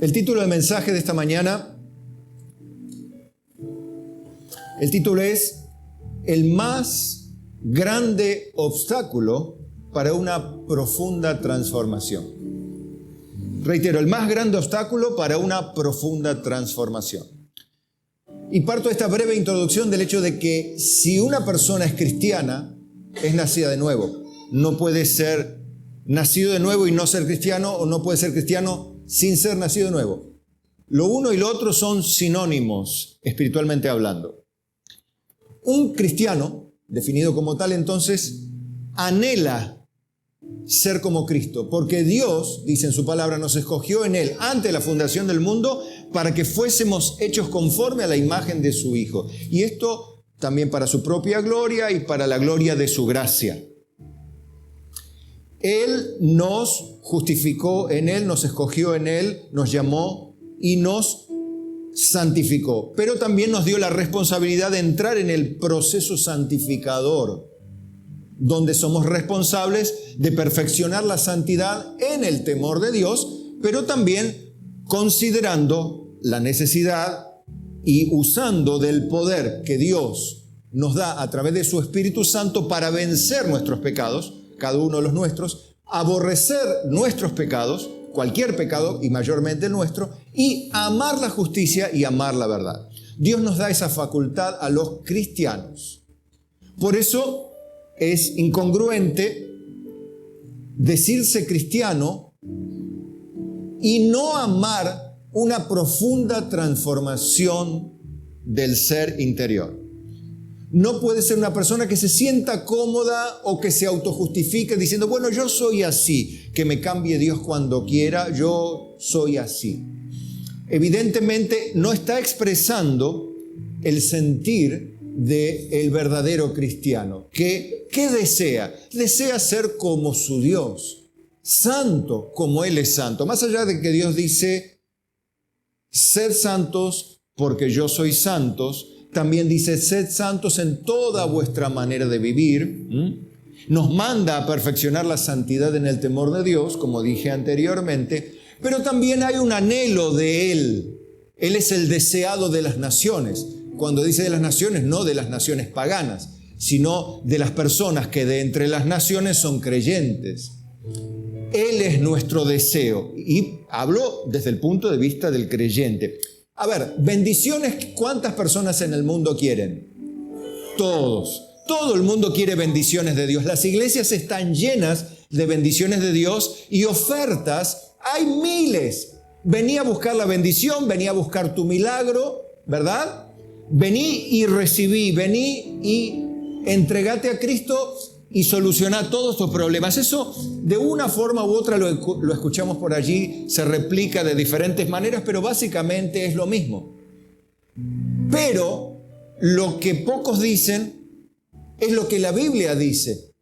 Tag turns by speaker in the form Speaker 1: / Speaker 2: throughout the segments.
Speaker 1: El título del mensaje de esta mañana, el título es El más grande obstáculo para una profunda transformación. Reitero, el más grande obstáculo para una profunda transformación. Y parto de esta breve introducción del hecho de que si una persona es cristiana, es nacida de nuevo. No puede ser nacido de nuevo y no ser cristiano, o no puede ser cristiano sin ser nacido de nuevo. Lo uno y lo otro son sinónimos, espiritualmente hablando. Un cristiano, definido como tal, entonces, anhela ser como Cristo, porque Dios, dice en su palabra, nos escogió en Él antes de la fundación del mundo para que fuésemos hechos conforme a la imagen de su Hijo. Y esto también para su propia gloria y para la gloria de su gracia. Él nos justificó en Él, nos escogió en Él, nos llamó y nos santificó. Pero también nos dio la responsabilidad de entrar en el proceso santificador, donde somos responsables de perfeccionar la santidad en el temor de Dios, pero también considerando la necesidad y usando del poder que Dios nos da a través de su Espíritu Santo para vencer nuestros pecados, cada uno de los nuestros, aborrecer nuestros pecados, cualquier pecado y mayormente el nuestro, y amar la justicia y amar la verdad. Dios nos da esa facultad a los cristianos. Por eso es incongruente decirse cristiano y no amar una profunda transformación del ser interior. No puede ser una persona que se sienta cómoda o que se autojustifique diciendo, bueno, yo soy así, que me cambie Dios cuando quiera, yo soy así. Evidentemente no está expresando el sentir del verdadero cristiano. ¿Qué desea? Desea ser como su Dios, santo como Él es santo. Más allá de que Dios dice, sed santos porque yo soy santos, también dice, sed santos en toda vuestra manera de vivir. Nos manda a perfeccionar la santidad en el temor de Dios, como dije anteriormente, pero también hay un anhelo de Él. Él es el deseado de las naciones. Cuando dice de las naciones, no de las naciones paganas, sino de las personas que de entre las naciones son creyentes. Él es nuestro deseo. Y hablo desde el punto de vista del creyente. A ver, bendiciones, ¿cuántas personas en el mundo quieren? Todos. Todo el mundo quiere bendiciones de Dios. Las iglesias están llenas de bendiciones de Dios y ofertas. Hay miles. Vení a buscar la bendición, vení a buscar tu milagro, ¿verdad? Vení y recibí, vení y entregate a Cristo y soluciona todos tus problemas. Eso de una forma u otra lo escuchamos por allí, se replica de diferentes maneras, pero básicamente es lo mismo. Pero lo que pocos dicen es lo que la Biblia dice.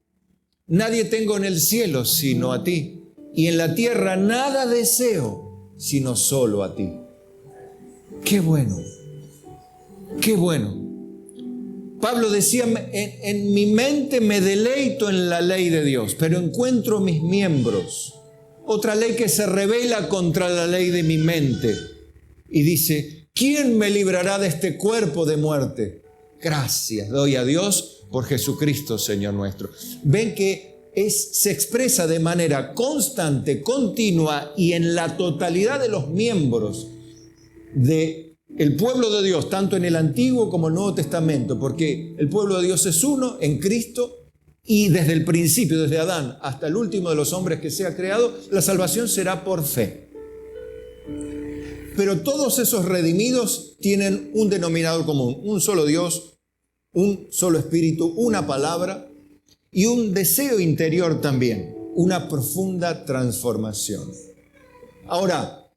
Speaker 1: Nadie tengo en el cielo sino a ti, y en la tierra nada deseo sino solo a ti. ¡Qué bueno! ¡Qué bueno! Pablo decía, en mi mente me deleito en la ley de Dios, pero encuentro mis miembros, otra ley que se rebela contra la ley de mi mente. Y dice, ¿quién me librará de este cuerpo de muerte? Gracias doy a Dios por Jesucristo, Señor nuestro. Ven que se expresa de manera constante, continua y en la totalidad de los miembros de el pueblo de Dios, tanto en el Antiguo como el Nuevo Testamento, porque el pueblo de Dios es uno en Cristo y desde el principio, desde Adán hasta el último de los hombres que sea creado, la salvación será por fe. Pero todos esos redimidos tienen un denominador común, un solo Dios, un solo Espíritu, una palabra y un deseo interior también, una profunda transformación. Ahora,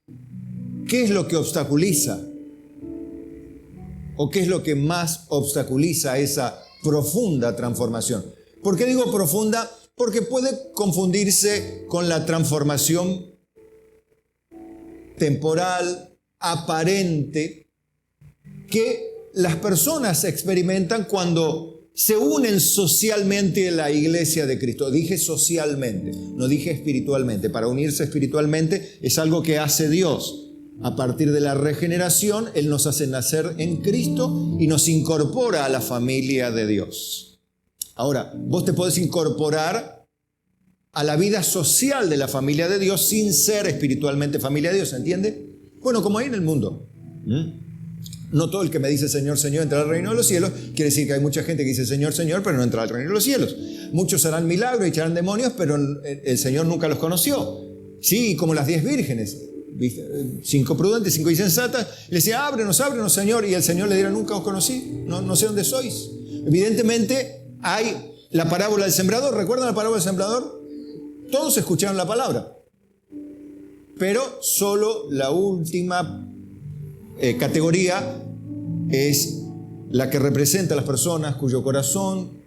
Speaker 1: ¿qué es lo que obstaculiza? ¿O qué es lo que más obstaculiza esa profunda transformación? ¿Por qué digo profunda? Porque puede confundirse con la transformación temporal, aparente, que las personas experimentan cuando se unen socialmente a la iglesia de Cristo. Dije socialmente, no dije espiritualmente. Para unirse espiritualmente es algo que hace Dios. a partir de la regeneración, Él nos hace nacer en Cristo y nos incorpora a la familia de Dios. Ahora, vos te podés incorporar a la vida social de la familia de Dios sin ser espiritualmente familia de Dios, ¿entiende? Bueno, como hay en el mundo. No todo el que me dice Señor, Señor entra al reino de los cielos. Quiere decir que hay mucha gente que dice Señor, Señor, pero no entra al reino de los cielos. Muchos harán milagros y echarán demonios, pero el Señor nunca los conoció. Sí, como las 10 vírgenes. 5 prudentes, 5 insensatas. Le decía, ábrenos, Señor. Y el Señor le dirá, nunca os conocí. No sé dónde sois. Evidentemente hay la parábola del sembrador. ¿Recuerdan la parábola del sembrador? Todos escucharon la palabra. Pero solo la última categoría es la que representa a las personas cuyo corazón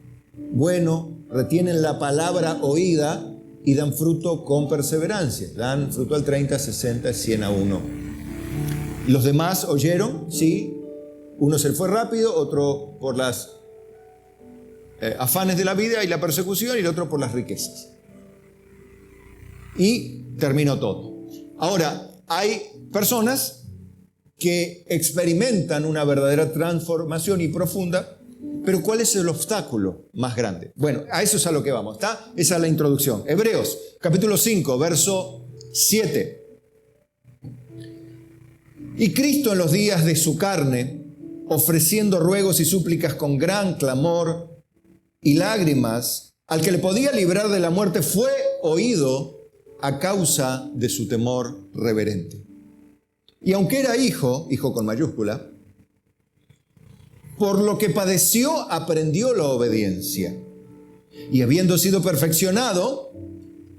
Speaker 1: bueno retienen la palabra oída y dan fruto con perseverancia. Dan fruto al 30, 60, 100 a 1. Los demás oyeron, sí. Uno se fue rápido, otro por las afanes de la vida y la persecución, y el otro por las riquezas. Y terminó todo. Ahora, hay personas que experimentan una verdadera transformación y profunda, pero ¿cuál es el obstáculo más grande? Bueno, a eso es a lo que vamos, ¿está? Esa es la introducción. Hebreos, capítulo 5, verso 7. Y Cristo en los días de su carne, ofreciendo ruegos y súplicas con gran clamor y lágrimas, al que le podía librar de la muerte, fue oído a causa de su temor reverente. Y aunque era hijo con mayúscula, por lo que padeció, aprendió la obediencia. Y habiendo sido perfeccionado,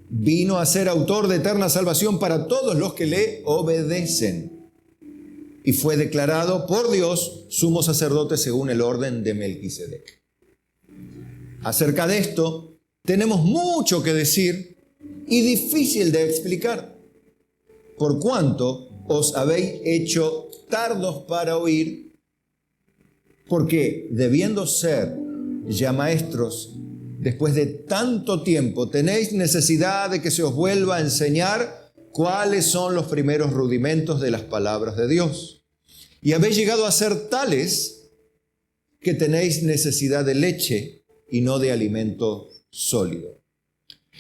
Speaker 1: vino a ser autor de eterna salvación para todos los que le obedecen. Y fue declarado por Dios sumo sacerdote según el orden de Melquisedec. Acerca de esto, tenemos mucho que decir y difícil de explicar, por cuanto os habéis hecho tardos para oír, porque debiendo ser ya maestros, después de tanto tiempo, tenéis necesidad de que se os vuelva a enseñar cuáles son los primeros rudimentos de las palabras de Dios. Y habéis llegado a ser tales que tenéis necesidad de leche y no de alimento sólido.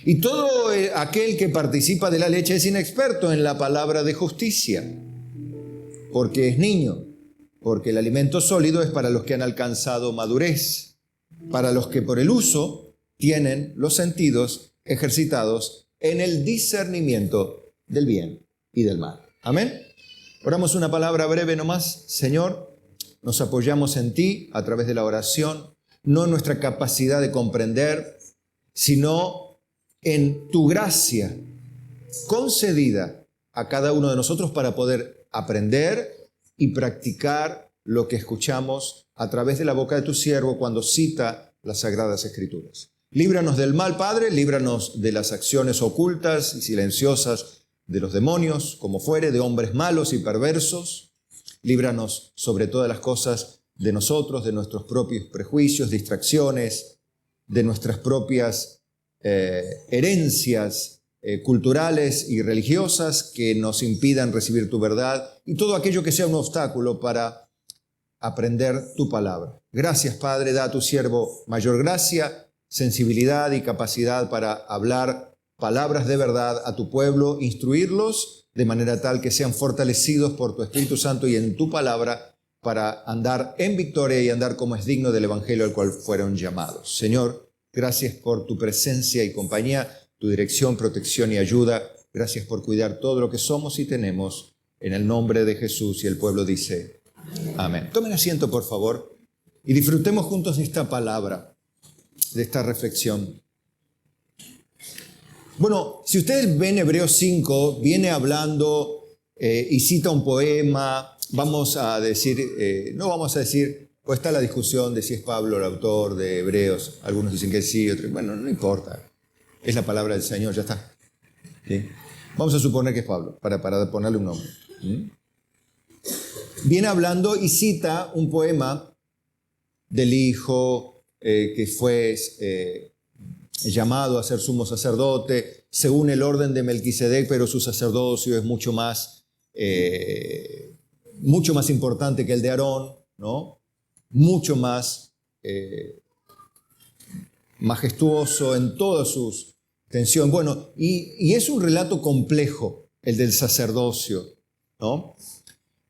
Speaker 1: Y todo aquel que participa de la leche es inexperto en la palabra de justicia, porque es niño. Porque el alimento sólido es para los que han alcanzado madurez, para los que por el uso tienen los sentidos ejercitados en el discernimiento del bien y del mal. Amén. Oramos una palabra breve nomás. Señor, nos apoyamos en ti a través de la oración, no en nuestra capacidad de comprender, sino en tu gracia concedida a cada uno de nosotros para poder aprender y practicar lo que escuchamos a través de la boca de tu siervo cuando cita las Sagradas Escrituras. Líbranos del mal, Padre, líbranos de las acciones ocultas y silenciosas de los demonios, como fuere, de hombres malos y perversos. Líbranos sobre todas las cosas de nosotros, de nuestros propios prejuicios, distracciones, de nuestras propias herencias culturales y religiosas que nos impidan recibir tu verdad y todo aquello que sea un obstáculo para aprender tu palabra. Gracias, Padre, da a tu siervo mayor gracia, sensibilidad y capacidad para hablar palabras de verdad a tu pueblo, instruirlos de manera tal que sean fortalecidos por tu Espíritu Santo y en tu palabra para andar en victoria y andar como es digno del Evangelio al cual fueron llamados. Señor, gracias por tu presencia y compañía, tu dirección, protección y ayuda. Gracias por cuidar todo lo que somos y tenemos. En el nombre de Jesús, y el pueblo dice, amén. Tomen asiento, por favor, y disfrutemos juntos de esta palabra, de esta reflexión. Bueno, si ustedes ven Hebreos 5, viene hablando y cita un poema. Vamos a decir, no vamos a decir, pues está la discusión de si es Pablo el autor de Hebreos. Algunos dicen que sí, otros, bueno, no importa. Es la palabra del Señor, ya está. ¿Sí? Vamos a suponer que es Pablo, para ponerle un nombre. ¿Sí? Viene hablando y cita un poema del hijo que fue llamado a ser sumo sacerdote, según el orden de Melquisedec, pero su sacerdocio es mucho más mucho más importante que el de Aarón, ¿no? Mucho más majestuoso en toda su tensión. Bueno, y es un relato complejo, el del sacerdocio, ¿no?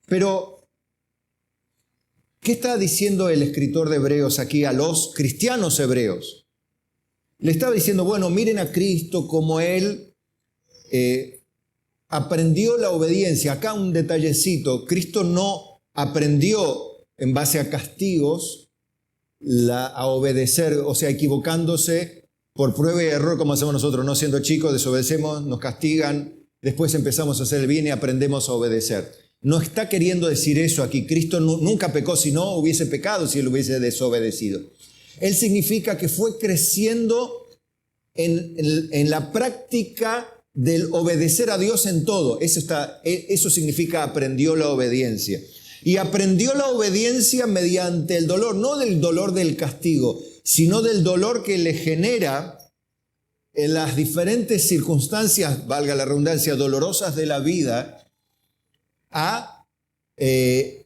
Speaker 1: Pero, ¿qué está diciendo el escritor de Hebreos aquí a los cristianos hebreos? Le estaba diciendo, bueno, miren a Cristo como Él aprendió la obediencia. Acá un detallecito, Cristo no aprendió en base a castigos a obedecer, o sea, equivocándose por prueba y error como hacemos nosotros, no siendo chicos, desobedecemos, nos castigan, después empezamos a hacer el bien y aprendemos a obedecer. No está queriendo decir eso aquí. Cristo nunca pecó, si no hubiese pecado, si él hubiese desobedecido. Él significa que fue creciendo en la práctica del obedecer a Dios en todo. Eso significa aprendió la obediencia. Y aprendió la obediencia mediante el dolor, no del dolor del castigo, sino del dolor que le genera en las diferentes circunstancias, valga la redundancia, dolorosas de la vida, a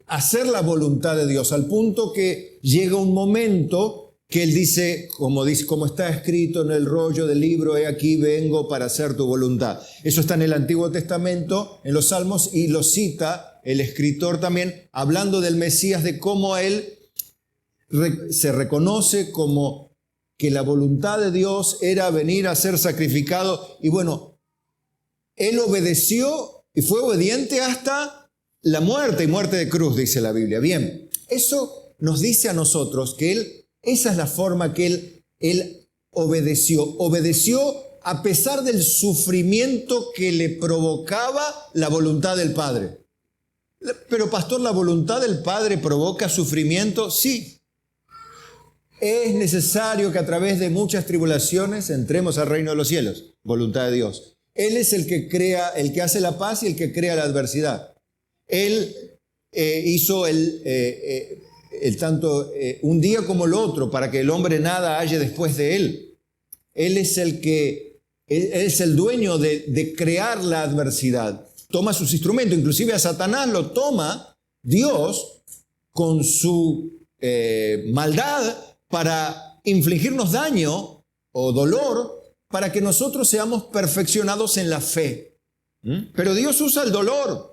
Speaker 1: hacer la voluntad de Dios, al punto que llega un momento que él dice, como está escrito en el rollo del libro, he aquí vengo para hacer tu voluntad. Eso está en el Antiguo Testamento, en los Salmos, y lo cita el escritor también, hablando del Mesías, de cómo él se reconoce como que la voluntad de Dios era venir a ser sacrificado. Y bueno, él obedeció y fue obediente hasta la muerte, y muerte de cruz, dice la Biblia. Bien, eso nos dice a nosotros que esa es la forma que él obedeció. Obedeció a pesar del sufrimiento que le provocaba la voluntad del Padre. Pero pastor, ¿la voluntad del Padre provoca sufrimiento? Sí. Es necesario que a través de muchas tribulaciones entremos al reino de los cielos. Voluntad de Dios. Él es el que crea, el que hace la paz y el que crea la adversidad. Él hizo tanto un día como el otro para que el hombre nada halle después de él. Él es el dueño de crear la adversidad. Toma sus instrumentos, inclusive a Satanás lo toma Dios con su maldad para infligirnos daño o dolor para que nosotros seamos perfeccionados en la fe. Pero Dios usa el dolor.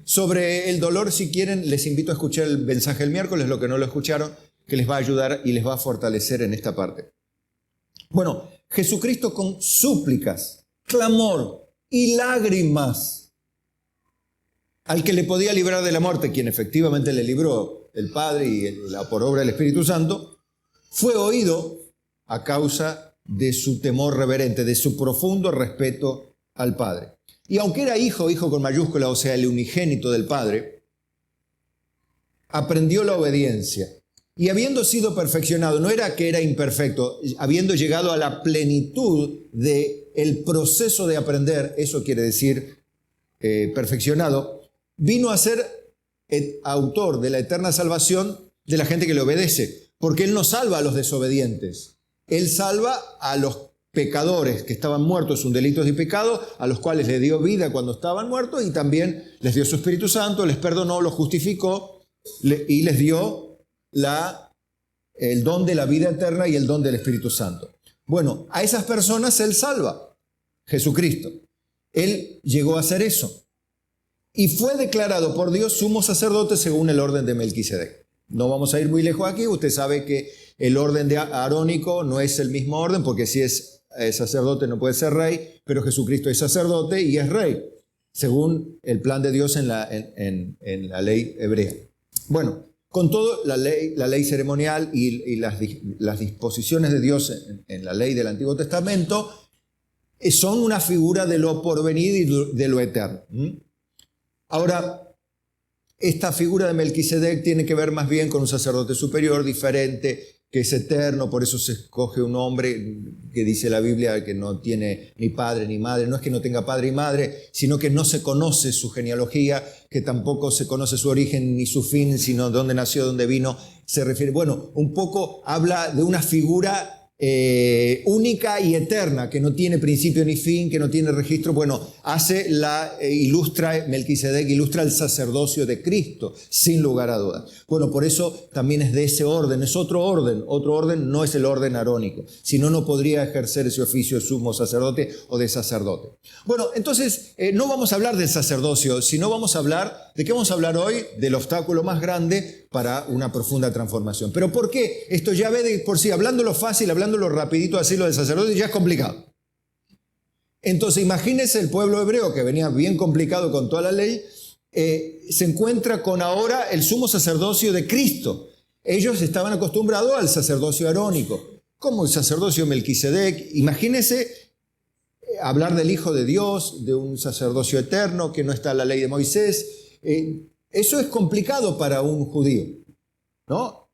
Speaker 1: Sobre el dolor, si quieren, les invito a escuchar el mensaje del miércoles, lo que no lo escucharon, que les va a ayudar y les va a fortalecer en esta parte. Bueno, Jesucristo con súplicas, clamor y lágrimas al que le podía librar de la muerte, quien efectivamente le libró, el Padre y por obra del Espíritu Santo, fue oído a causa de su temor reverente, de su profundo respeto al Padre. Y aunque era hijo con mayúscula, o sea, el unigénito del Padre, aprendió la obediencia. Y habiendo sido perfeccionado, no era que era imperfecto, habiendo llegado a la plenitud del proceso de aprender, eso quiere decir perfeccionado, vino a ser autor de la eterna salvación de la gente que le obedece, porque Él no salva a los desobedientes, Él salva a los pecadores que estaban muertos en delitos y pecados, a los cuales le dio vida cuando estaban muertos y también les dio su Espíritu Santo, les perdonó, los justificó y les dio el don de la vida eterna y el don del Espíritu Santo. Bueno, a esas personas Él salva, Jesucristo. Él llegó a hacer eso y fue declarado por Dios sumo sacerdote según el orden de Melquisedec. No vamos a ir muy lejos aquí, usted sabe que el orden arónico no es el mismo orden, porque si es sacerdote no puede ser rey, pero Jesucristo es sacerdote y es rey, según el plan de Dios en la ley hebrea. Bueno, con todo, la ley ceremonial y las disposiciones de Dios en la ley del Antiguo Testamento son una figura de lo porvenir y de lo eterno. Ahora, esta figura de Melquisedec tiene que ver más bien con un sacerdote superior, diferente, que es eterno, por eso se escoge un hombre que dice la Biblia que no tiene ni padre ni madre. No es que no tenga padre y madre, sino que no se conoce su genealogía, que tampoco se conoce su origen ni su fin, sino dónde nació, dónde vino. Se refiere, bueno, un poco habla de una figura única y eterna, que no tiene principio ni fin, que no tiene registro. Bueno, Melquisedec ilustra el sacerdocio de Cristo, sin lugar a dudas. Bueno, por eso también es de ese orden, es otro orden no es el orden arónico, si no, no podría ejercer ese oficio de sumo sacerdote o de sacerdote. Bueno, entonces, no vamos a hablar del sacerdocio, sino vamos a hablar, ¿de qué vamos a hablar hoy? Del obstáculo más grande para una profunda transformación. ¿Pero por qué? Esto ya ve de por sí, hablándolo fácil, hablándolo rapidito, así lo del sacerdote, ya es complicado. Entonces imagínense el pueblo hebreo, que venía bien complicado con toda la ley, se encuentra con ahora el sumo sacerdocio de Cristo. Ellos estaban acostumbrados al sacerdocio arónico, como el sacerdocio de Melquisedec. Imagínense hablar del Hijo de Dios, de un sacerdocio eterno que no está en la ley de Moisés. Eso es complicado para un judío, ¿no?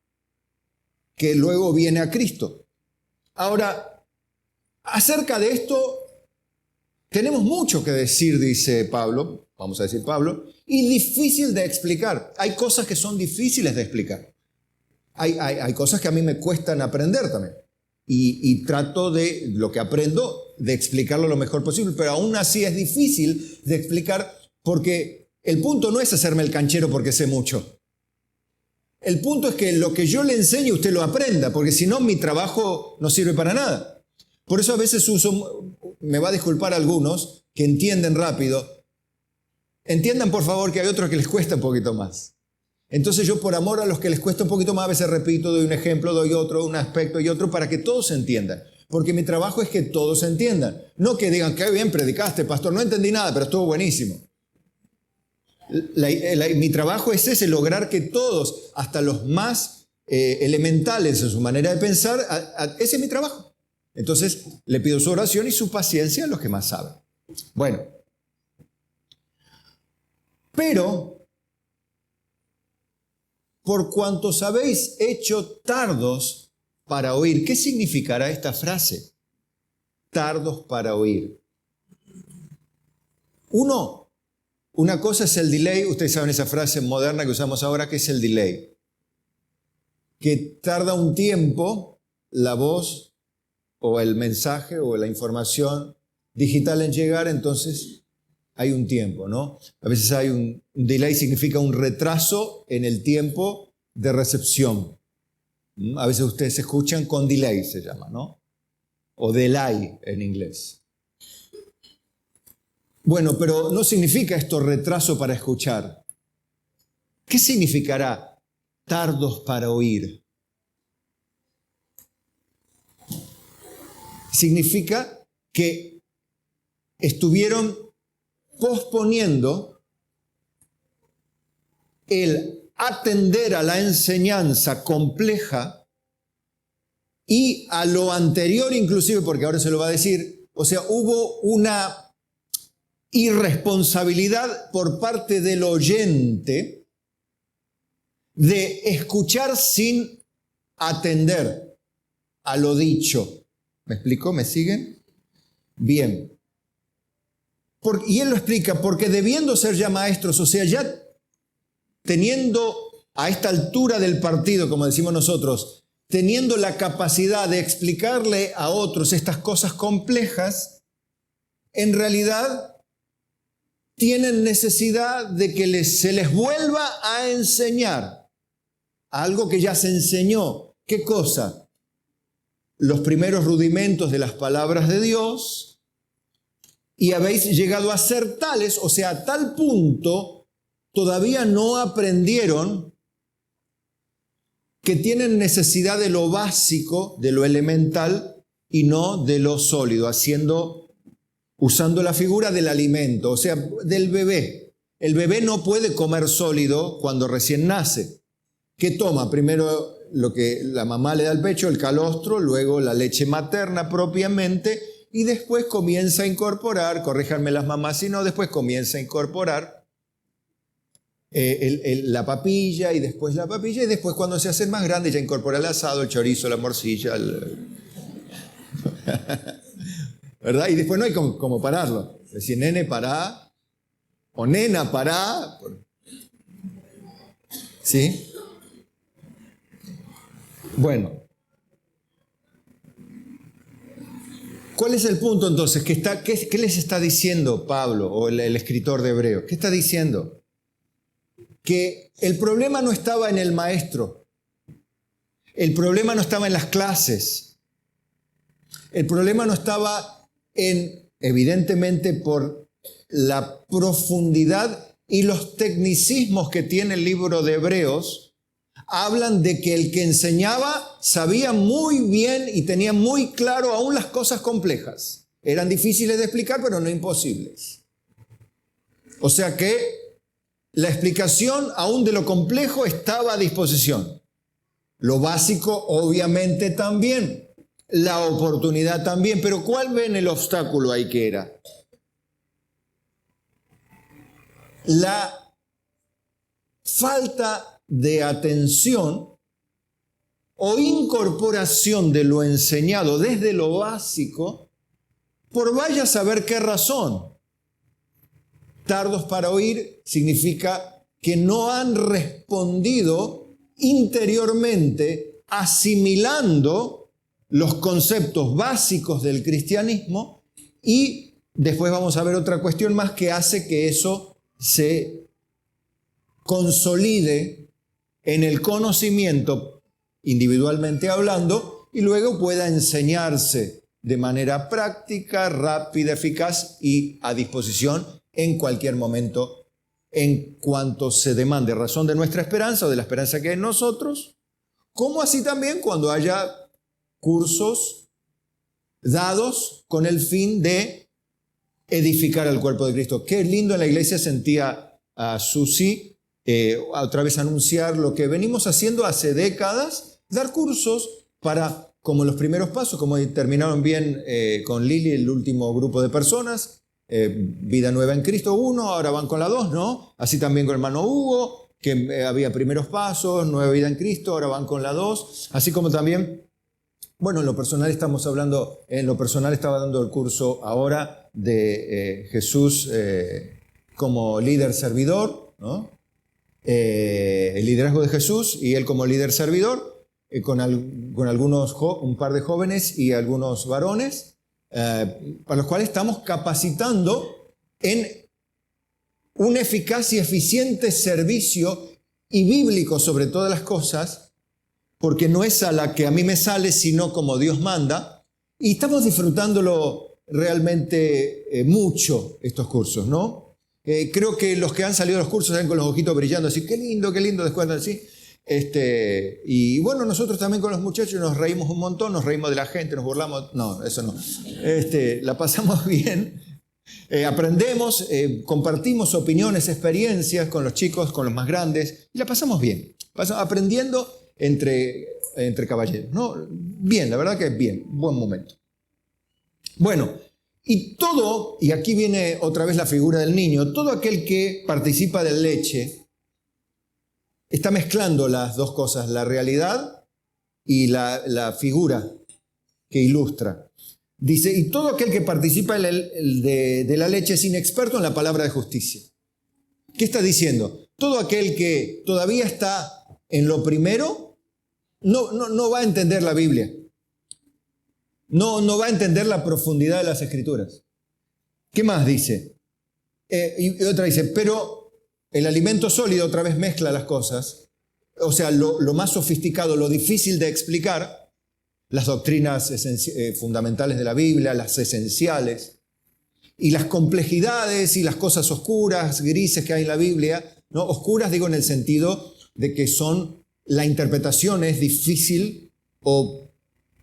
Speaker 1: Que luego viene a Cristo. Ahora, acerca de esto, tenemos mucho que decir, dice Pablo, vamos a decir Pablo, y difícil de explicar. Hay cosas que son difíciles de explicar. Hay cosas que a mí me cuestan aprender también. Y trato de, lo que aprendo, de explicarlo lo mejor posible, pero aún así es difícil de explicar porque el punto no es hacerme el canchero porque sé mucho. El punto es que lo que yo le enseñe usted lo aprenda, porque si no mi trabajo no sirve para nada. Por eso a veces me va a disculpar algunos que entienden rápido. Entiendan por favor que hay otros que les cuesta un poquito más. Entonces yo por amor a los que les cuesta un poquito más a veces repito, doy un ejemplo, doy otro, un aspecto y otro para que todos entiendan. Porque mi trabajo es que todos entiendan. No que digan, qué bien predicaste, pastor, no entendí nada, pero estuvo buenísimo. Mi trabajo es ese, lograr que todos, hasta los más elementales en su manera de pensar, ese es mi trabajo. Entonces le pido su oración y su paciencia a los que más saben. Bueno, pero por cuanto os habéis hecho tardos para oír, ¿qué significará esta frase? Tardos para oír. Una cosa es el delay, ustedes saben esa frase moderna que usamos ahora, que es el delay. Que tarda un tiempo la voz o el mensaje o la información digital en llegar, entonces hay un tiempo, ¿no? A veces hay un delay, significa un retraso en el tiempo de recepción. A veces ustedes escuchan con delay, se llama, ¿no? O delay en inglés. Bueno, pero no significa esto retraso para escuchar. ¿Qué significará tardos para oír? Significa que estuvieron posponiendo el atender a la enseñanza compleja y a lo anterior inclusive, porque ahora se lo va a decir, o sea, hubo una irresponsabilidad por parte del oyente de escuchar sin atender a lo dicho. ¿Me explico? ¿Me siguen? Bien. Y él lo explica, porque debiendo ser ya maestros, o sea, ya teniendo a esta altura del partido, como decimos nosotros, teniendo la capacidad de explicarle a otros estas cosas complejas, en realidad tienen necesidad de que se les vuelva a enseñar algo que ya se enseñó. ¿Qué cosa? Los primeros rudimentos de las palabras de Dios, y habéis llegado a ser tales, o sea, a tal punto, todavía no aprendieron que tienen necesidad de lo básico, de lo elemental, y no de lo sólido, usando la figura del alimento, o sea, del bebé. El bebé no puede comer sólido cuando recién nace. ¿Qué toma? Primero lo que la mamá le da al pecho, el calostro, luego la leche materna propiamente, y después comienza a incorporar, corríjanme las mamás si no, después comienza a incorporar la papilla, y después la papilla, y después cuando se hacen más grandes ya incorpora el asado, el chorizo, la morcilla, ¿verdad? Y después no hay como pararlo. Es decir, nene, pará, o nena, pará. ¿Sí? Bueno. ¿Cuál es el punto entonces? ¿Qué les está diciendo Pablo o el escritor de Hebreos? ¿Qué está diciendo? Que el problema no estaba en el maestro. El problema no estaba en las clases. El problema no estaba evidentemente, por la profundidad y los tecnicismos que tiene el libro de Hebreos. Hablan de que el que enseñaba sabía muy bien y tenía muy claro aún las cosas complejas. Eran difíciles de explicar, pero no imposibles. O sea que la explicación aún de lo complejo estaba a disposición. Lo básico, obviamente, también. La oportunidad también. Pero ¿cuál ven el obstáculo ahí que era? La falta de atención o incorporación de lo enseñado desde lo básico, por vaya a saber qué razón. Tardos para oír significa que no han respondido interiormente asimilando los conceptos básicos del cristianismo, y después vamos a ver otra cuestión más que hace que eso se consolide en el conocimiento, individualmente hablando, y luego pueda enseñarse de manera práctica, rápida, eficaz y a disposición en cualquier momento, en cuanto se demande, razón de nuestra esperanza o de la esperanza que hay en nosotros, como así también cuando haya cursos dados con el fin de edificar al cuerpo de Cristo. Qué lindo en la iglesia sentía a Susi otra vez anunciar lo que venimos haciendo hace décadas, dar cursos para, como los primeros pasos, como terminaron bien con Lili, el último grupo de personas, Vida Nueva en Cristo 1, ahora van con la 2, ¿no? Así también con el hermano Hugo, que había primeros pasos, Nueva Vida en Cristo, ahora van con la 2, así como también, bueno, en lo personal estaba dando el curso ahora de Jesús como líder servidor, ¿no? El liderazgo de Jesús y él como líder servidor, con un par de jóvenes y algunos varones, para los cuales estamos capacitando en un eficaz y eficiente servicio y bíblico sobre todas las cosas, porque no es a la que a mí me sale, sino como Dios manda, y estamos disfrutándolo realmente mucho estos cursos, ¿no? Creo que los que han salido de los cursos salen con los ojitos brillando, así, qué lindo, después así. Y bueno, nosotros también con los muchachos nos reímos un montón, nos reímos de la gente, nos burlamos, no, eso no. La pasamos bien, aprendemos, compartimos opiniones, experiencias con los chicos, con los más grandes, y la pasamos bien, aprendiendo entre caballeros, ¿no? Bien, la verdad que bien, buen momento. Bueno, y aquí viene otra vez la figura del niño, todo aquel que participa de leche está mezclando las dos cosas, la realidad y la figura que ilustra. Dice, y todo aquel que participa de la leche es inexperto en la palabra de justicia. ¿Qué está diciendo? Todo aquel que todavía está en lo primero no va a entender la Biblia. No va a entender la profundidad de las Escrituras. ¿Qué más dice? Y otra dice, pero el alimento sólido otra vez mezcla las cosas, o sea, lo más sofisticado, lo difícil de explicar, las doctrinas fundamentales de la Biblia, las esenciales, y las complejidades y las cosas oscuras, grises que hay en la Biblia, ¿no? Oscuras digo en el sentido de que la interpretación es difícil o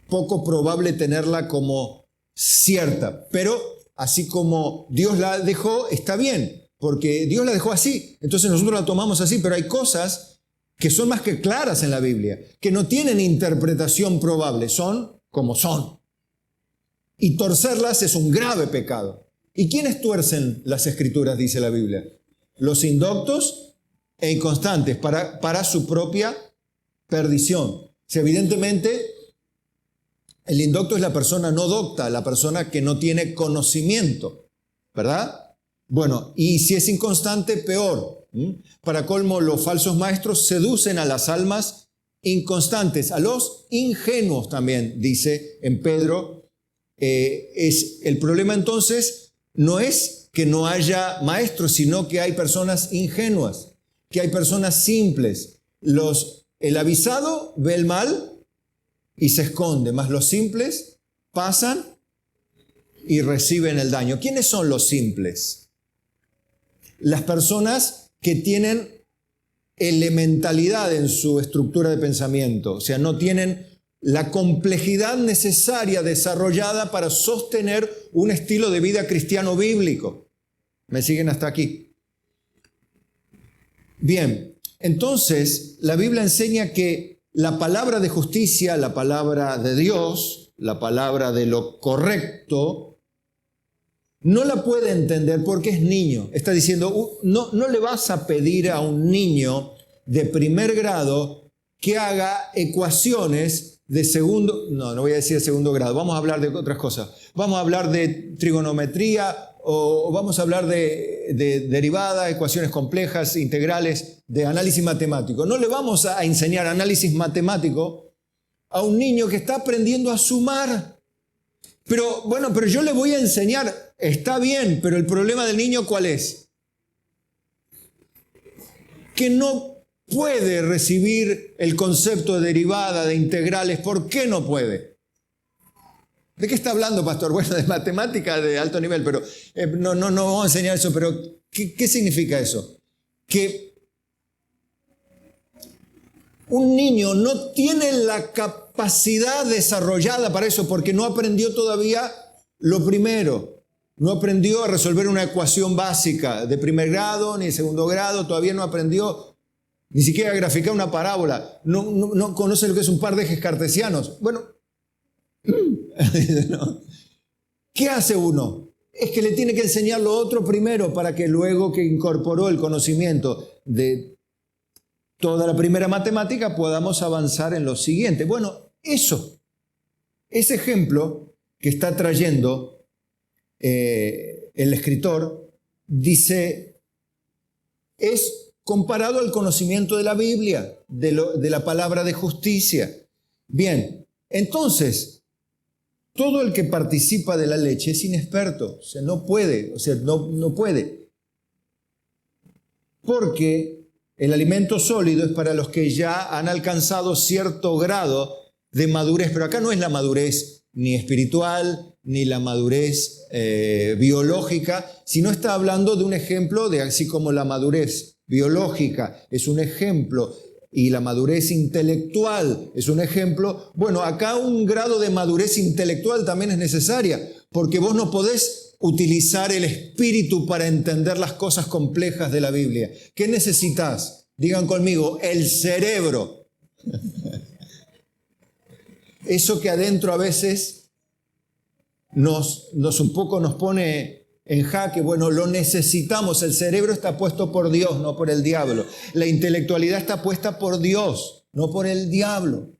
Speaker 1: poco probable tenerla como cierta, pero así como Dios la dejó, está bien, porque Dios la dejó así, entonces nosotros la tomamos así, pero hay cosas que son más que claras en la Biblia, que no tienen interpretación probable, son como son. Y torcerlas es un grave pecado. ¿Y quiénes tuercen las Escrituras, dice la Biblia? Los indoctos e inconstantes, para su propia perdición. Si evidentemente el indocto es la persona no docta, la persona que no tiene conocimiento, ¿verdad? Bueno, y si es inconstante, peor. Para colmo, los falsos maestros seducen a las almas inconstantes, a los ingenuos también, dice en Pedro, el problema entonces no es que no haya maestros, sino que hay personas ingenuas, que hay personas simples. El avisado ve el mal y se esconde, mas los simples pasan y reciben el daño. ¿Quiénes son los simples? Las personas que tienen elementalidad en su estructura de pensamiento, o sea, no tienen la complejidad necesaria desarrollada para sostener un estilo de vida cristiano bíblico. ¿Me siguen hasta aquí? Bien, entonces la Biblia enseña que la palabra de justicia, la palabra de Dios, la palabra de lo correcto, no la puede entender porque es niño. Está diciendo, no le vas a pedir a un niño de primer grado que haga ecuaciones de segundo, no voy a decir de segundo grado, vamos a hablar de otras cosas. Vamos a hablar de trigonometría o vamos a hablar de derivadas, ecuaciones complejas, integrales, de análisis matemático. No le vamos a enseñar análisis matemático a un niño que está aprendiendo a sumar. Pero yo le voy a enseñar, está bien, pero el problema del niño, ¿cuál es? Que no puede recibir el concepto de derivada, de integrales. ¿Por qué no puede? ¿De qué está hablando, pastor? Bueno, de matemática de alto nivel, pero no vamos a enseñar eso. Pero ¿qué significa eso? Que un niño no tiene la capacidad desarrollada para eso porque no aprendió todavía lo primero. No aprendió a resolver una ecuación básica de primer grado ni de segundo grado. Todavía no aprendió ni siquiera a graficar una parábola. No conoce lo que es un par de ejes cartesianos. Bueno, ¿qué hace uno? Es que le tiene que enseñar lo otro primero para que luego que incorporó el conocimiento de toda la primera matemática podamos avanzar en lo siguiente. Bueno, ese ejemplo que está trayendo el escritor, dice, es comparado al conocimiento de la Biblia, de la palabra de justicia. Bien, entonces, todo el que participa de la leche es inexperto, no puede. Porque el alimento sólido es para los que ya han alcanzado cierto grado de madurez, pero acá no es la madurez ni espiritual, ni la madurez biológica, sino está hablando de un ejemplo de así como la madurez biológica es un ejemplo y la madurez intelectual es un ejemplo. Bueno, acá un grado de madurez intelectual también es necesaria, porque vos no podés utilizar el espíritu para entender las cosas complejas de la Biblia. ¿Qué necesitas? Digan conmigo, el cerebro. Eso que adentro a veces nos un poco nos pone en jaque. Bueno, lo necesitamos. El cerebro está puesto por Dios, no por el diablo. La intelectualidad está puesta por Dios, no por el diablo.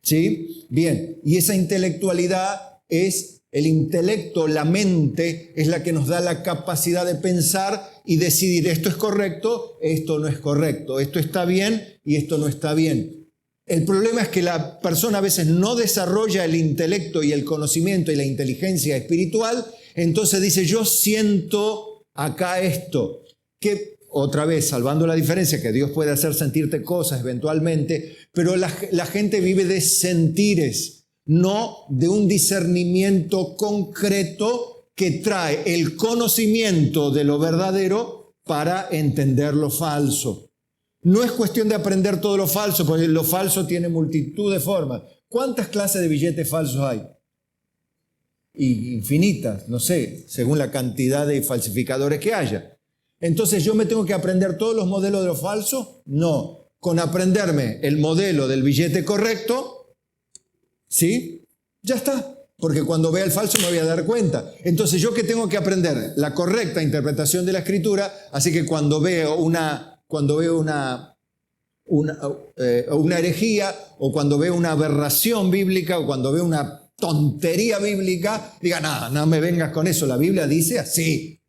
Speaker 1: ¿Sí? Bien, y esa intelectualidad es el intelecto, la mente, es la que nos da la capacidad de pensar y decidir esto es correcto, esto no es correcto, esto está bien y esto no está bien. El problema es que la persona a veces no desarrolla el intelecto y el conocimiento y la inteligencia espiritual. Entonces dice, yo siento acá esto, que otra vez, salvando la diferencia, que Dios puede hacer sentirte cosas eventualmente, pero la gente vive de sentires, no de un discernimiento concreto que trae el conocimiento de lo verdadero para entender lo falso. No es cuestión de aprender todo lo falso, porque lo falso tiene multitud de formas. ¿Cuántas clases de billetes falsos hay? Y infinitas, no sé, según la cantidad de falsificadores que haya. Entonces, ¿yo me tengo que aprender todos los modelos de lo falso? No. Con aprenderme el modelo del billete correcto, ¿sí? Ya está. Porque cuando vea el falso me voy a dar cuenta. Entonces, ¿yo qué tengo que aprender? La correcta interpretación de la Escritura. Así que cuando veo una herejía, o cuando veo una aberración bíblica, o cuando veo una tontería bíblica, diga, no me vengas con eso, la Biblia dice así.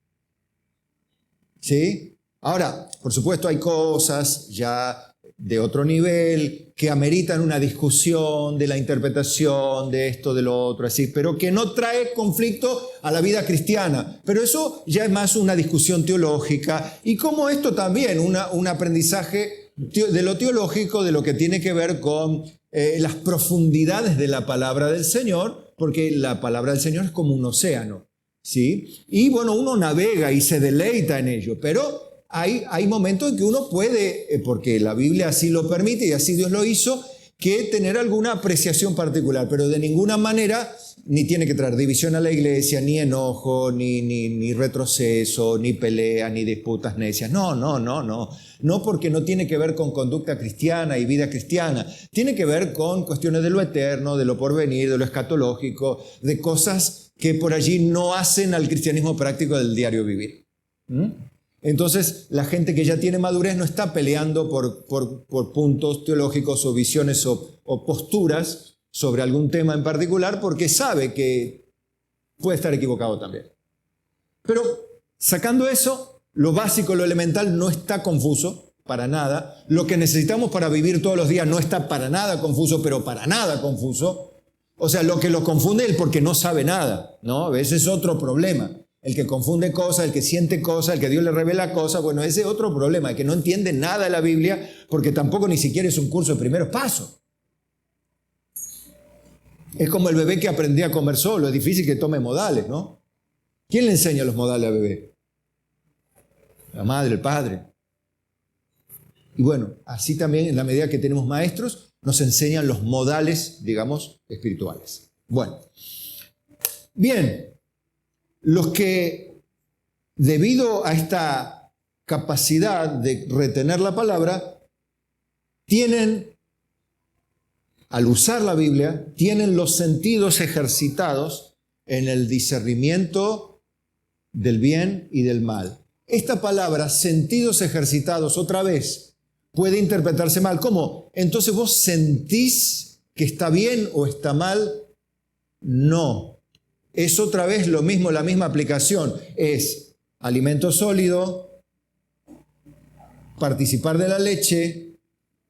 Speaker 1: ¿Sí? Ahora, por supuesto, hay cosas ya de otro nivel, que ameritan una discusión de la interpretación de esto, de lo otro, así, pero que no trae conflicto a la vida cristiana. Pero eso ya es más una discusión teológica, y como esto también, un aprendizaje de lo teológico, de lo que tiene que ver con las profundidades de la palabra del Señor, porque la palabra del Señor es como un océano, ¿sí? Y bueno, uno navega y se deleita en ello, pero hay momentos en que uno puede, porque la Biblia así lo permite y así Dios lo hizo, que tener alguna apreciación particular, pero de ninguna manera ni tiene que traer división a la iglesia, ni enojo, ni retroceso, ni pelea, ni disputas necias. No. No, porque no tiene que ver con conducta cristiana y vida cristiana. Tiene que ver con cuestiones de lo eterno, de lo porvenir, de lo escatológico, de cosas que por allí no hacen al cristianismo práctico del diario vivir. Entonces, la gente que ya tiene madurez no está peleando por puntos teológicos o visiones o posturas sobre algún tema en particular, porque sabe que puede estar equivocado también. Pero sacando eso, lo básico, lo elemental no está confuso, para nada. Lo que necesitamos para vivir todos los días no está para nada confuso, pero para nada confuso. O sea, lo que lo confunde es el porque no sabe nada, ¿no? Ese es otro problema. El que confunde cosas, el que siente cosas, el que Dios le revela cosas, bueno, ese es otro problema, el que no entiende nada de la Biblia, porque tampoco ni siquiera es un curso de primeros pasos. Es como el bebé que aprendía a comer solo, es difícil que tome modales, ¿no? ¿Quién le enseña los modales al bebé? La madre, el padre. Y bueno, así también en la medida que tenemos maestros, nos enseñan los modales, digamos, espirituales. Bueno, bien, los que debido a esta capacidad de retener la palabra, tienen, al usar la Biblia, tienen los sentidos ejercitados en el discernimiento del bien y del mal. Esta palabra, sentidos ejercitados, otra vez, puede interpretarse mal. ¿Cómo? Entonces vos sentís que está bien o está mal. No. Es otra vez lo mismo, la misma aplicación. Es alimento sólido, participar de la leche,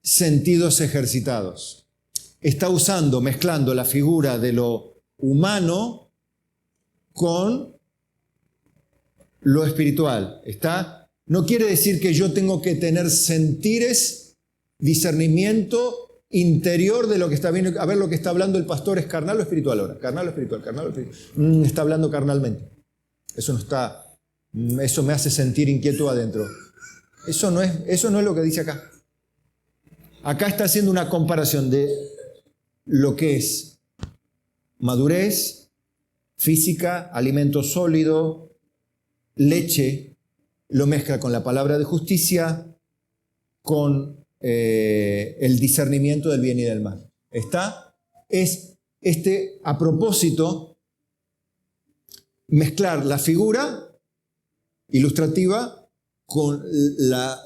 Speaker 1: sentidos ejercitados. Está mezclando la figura de lo humano con lo espiritual. No quiere decir que yo tengo que tener sentires, discernimiento interior de lo que está viendo. A ver, lo que está hablando el pastor es carnal o espiritual ahora. Carnal o espiritual, carnal o espiritual. Está hablando carnalmente. Eso me hace sentir inquieto adentro. Eso no es lo que dice acá. Acá está haciendo una comparación de lo que es madurez física, alimento sólido, leche, lo mezcla con la palabra de justicia, con el discernimiento del bien y del mal. A propósito, mezclar la figura ilustrativa con la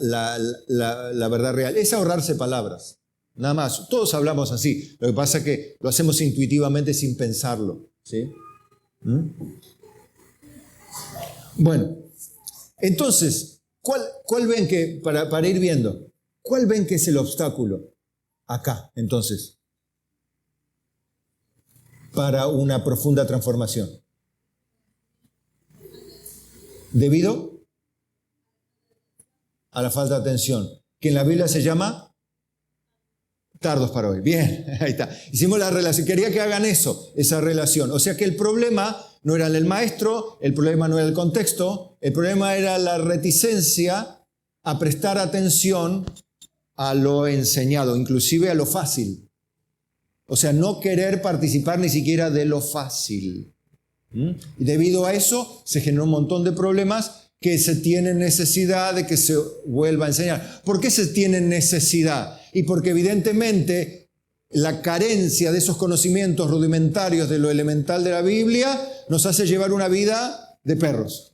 Speaker 1: verdad real. Es ahorrarse palabras, nada más. Todos hablamos así. Lo que pasa es que lo hacemos intuitivamente sin pensarlo, ¿sí? Bueno, entonces, ¿cuál ven que, para ir viendo, cuál ven que es el obstáculo acá, entonces, para una profunda transformación? Debido a la falta de atención, que en la Biblia se llama tardos para oír. Bien, ahí está. Hicimos la relación, quería que hagan esa relación. O sea que el problema no era el maestro, el problema no era el contexto, el problema era la reticencia a prestar atención a lo enseñado, inclusive a lo fácil. O sea, no querer participar ni siquiera de lo fácil. Y debido a eso se generó un montón de problemas que se tiene necesidad de que se vuelva a enseñar. ¿Por qué se tiene necesidad? Y porque evidentemente la carencia de esos conocimientos rudimentarios de lo elemental de la Biblia nos hace llevar una vida de perros,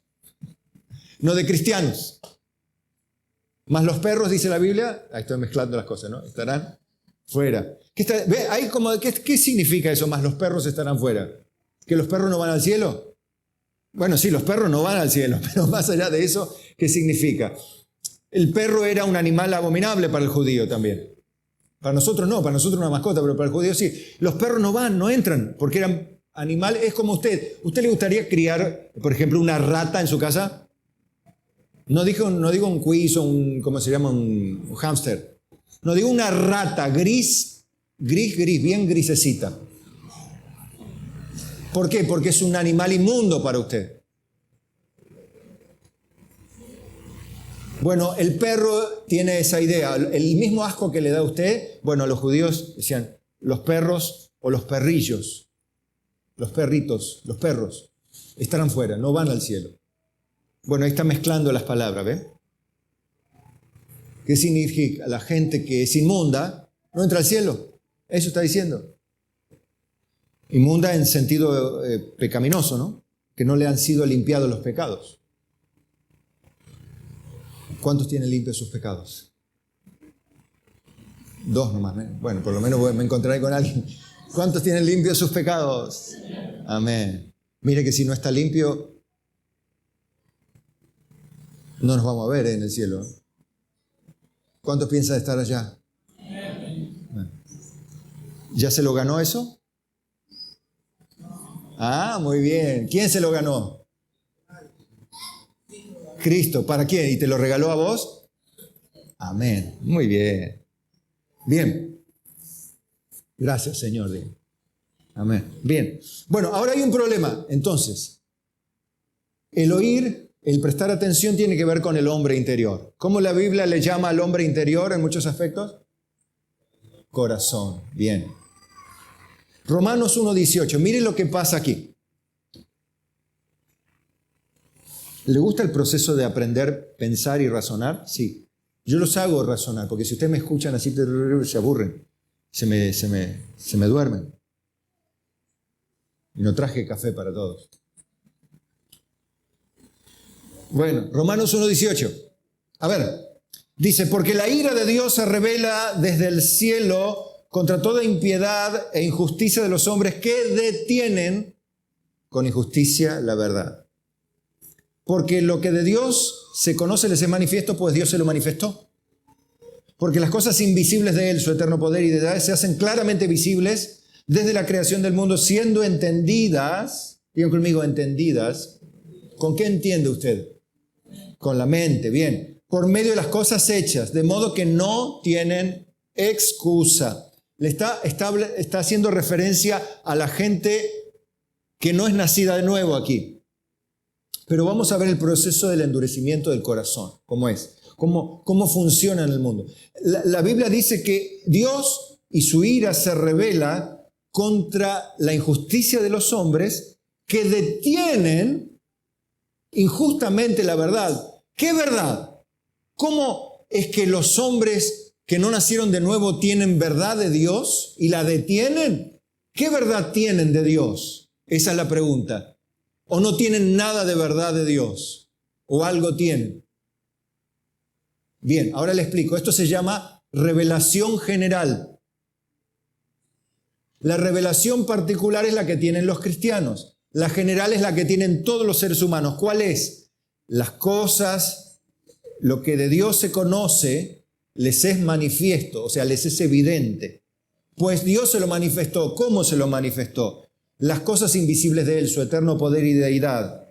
Speaker 1: no de cristianos. Más los perros, dice la Biblia, ahí estoy mezclando las cosas, ¿no? Estarán fuera. ¿Qué significa eso? Más los perros estarán fuera. ¿Que los perros no van al cielo? Bueno, sí, los perros no van al cielo, pero más allá de eso, ¿qué significa? El perro era un animal abominable para el judío también. Para nosotros no, para nosotros una mascota, pero para el judío sí. Los perros no van, no entran, porque eran animales. Es como usted. ¿Usted le gustaría criar, por ejemplo, una rata en su casa? No digo un cuizo, ¿cómo se llama? Un hámster. No, digo una rata gris, bien grisecita. ¿Por qué? Porque es un animal inmundo para usted. Bueno, el perro tiene esa idea. El mismo asco que le da a usted, bueno, los judíos decían, los perros o los perrillos, los perritos, los perros, estarán fuera, no van al cielo. Bueno, ahí está mezclando las palabras, ¿ve? ¿Qué significa? La gente que es inmunda no entra al cielo. Eso está diciendo. Inmunda en sentido pecaminoso, ¿no? Que no le han sido limpiados los pecados. ¿Cuántos tienen limpios sus pecados? 2 nomás. Bueno, por lo menos me encontraré con alguien. ¿Cuántos tienen limpios sus pecados? Amén. Mire que si no está limpio, no nos vamos a ver en el cielo. ¿Cuántos piensan estar allá? ¿Ya se lo ganó eso? Ah, muy bien. ¿Quién se lo ganó? Cristo. ¿Para quién? ¿Y te lo regaló a vos? Amén. Muy bien. Bien. Gracias, Señor. Amén. Bien. Bueno, ahora hay un problema. Entonces, el oír, el prestar atención tiene que ver con el hombre interior. ¿Cómo la Biblia le llama al hombre interior en muchos aspectos? Corazón. Bien. Romanos 1:18. Mire lo que pasa aquí. ¿Le gusta el proceso de aprender, pensar y razonar? Sí. Yo los hago razonar, porque si ustedes me escuchan así, se aburren, se me duermen. Y no traje café para todos. Bueno, Romanos 1:18. A ver, dice, porque la ira de Dios se revela desde el cielo contra toda impiedad e injusticia de los hombres que detienen con injusticia la verdad. Porque lo que de Dios se conoce les es manifiesto, pues Dios se lo manifestó. Porque las cosas invisibles de Él, su eterno poder y deidad, se hacen claramente visibles desde la creación del mundo, siendo entendidas, digan conmigo, entendidas. ¿Con qué entiende usted? Con la mente, bien. Por medio de las cosas hechas, de modo que no tienen excusa. Le está haciendo referencia a la gente que no es nacida de nuevo aquí. Pero vamos a ver el proceso del endurecimiento del corazón, cómo es, cómo funciona en el mundo. La Biblia dice que Dios y su ira se revela contra la injusticia de los hombres que detienen injustamente la verdad. ¿Qué verdad? ¿Cómo es que los hombres que no nacieron de nuevo tienen verdad de Dios y la detienen? ¿Qué verdad tienen de Dios? Esa es la pregunta. ¿O no tienen nada de verdad de Dios? ¿O algo tienen? Bien, ahora le explico. Esto se llama revelación general. La revelación particular es la que tienen los cristianos. La general es la que tienen todos los seres humanos. ¿Cuál es? Las cosas, lo que de Dios se conoce, les es manifiesto, o sea, les es evidente. Pues Dios se lo manifestó. ¿Cómo se lo manifestó? Las cosas invisibles de Él, su eterno poder y deidad,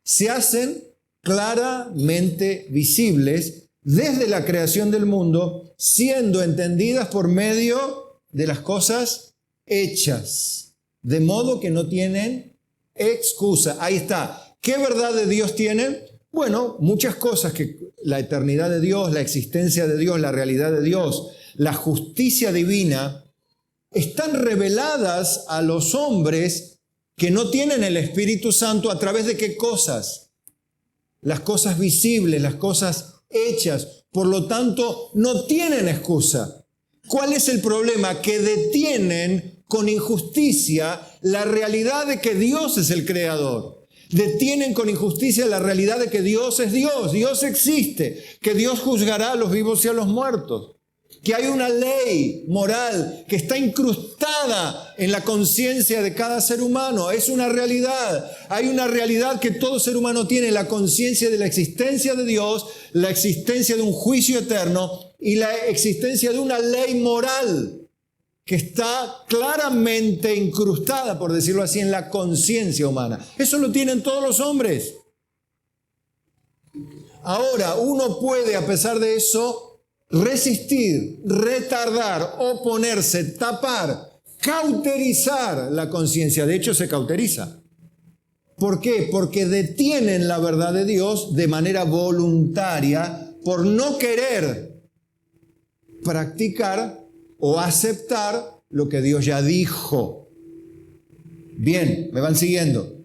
Speaker 1: se hacen claramente visibles desde la creación del mundo, siendo entendidas por medio de las cosas hechas, de modo que no tienen excusa. Ahí está. ¿Qué verdad de Dios tienen? Bueno, muchas cosas, que la eternidad de Dios, la existencia de Dios, la realidad de Dios, la justicia divina, están reveladas a los hombres que no tienen el Espíritu Santo. ¿A través de qué cosas? Las cosas visibles, las cosas hechas. Por lo tanto, no tienen excusa. ¿Cuál es el problema? Que detienen con injusticia la realidad de que Dios es el creador. Detienen con injusticia la realidad de que Dios es Dios, Dios existe, que Dios juzgará a los vivos y a los muertos. que hay una ley moral que está incrustada en la conciencia de cada ser humano. Es una realidad. Hay una realidad que todo ser humano tiene, la conciencia de la existencia de Dios, la existencia de un juicio eterno y la existencia de una ley moral que está claramente incrustada, por decirlo así, en la conciencia humana. Eso lo tienen todos los hombres. Ahora, uno puede, a pesar de eso, resistir, retardar, oponerse, tapar, cauterizar la conciencia. De hecho, se cauteriza. ¿Por qué? Porque detienen la verdad de Dios de manera voluntaria por no querer practicar o aceptar lo que Dios ya dijo. Bien, ¿me van siguiendo?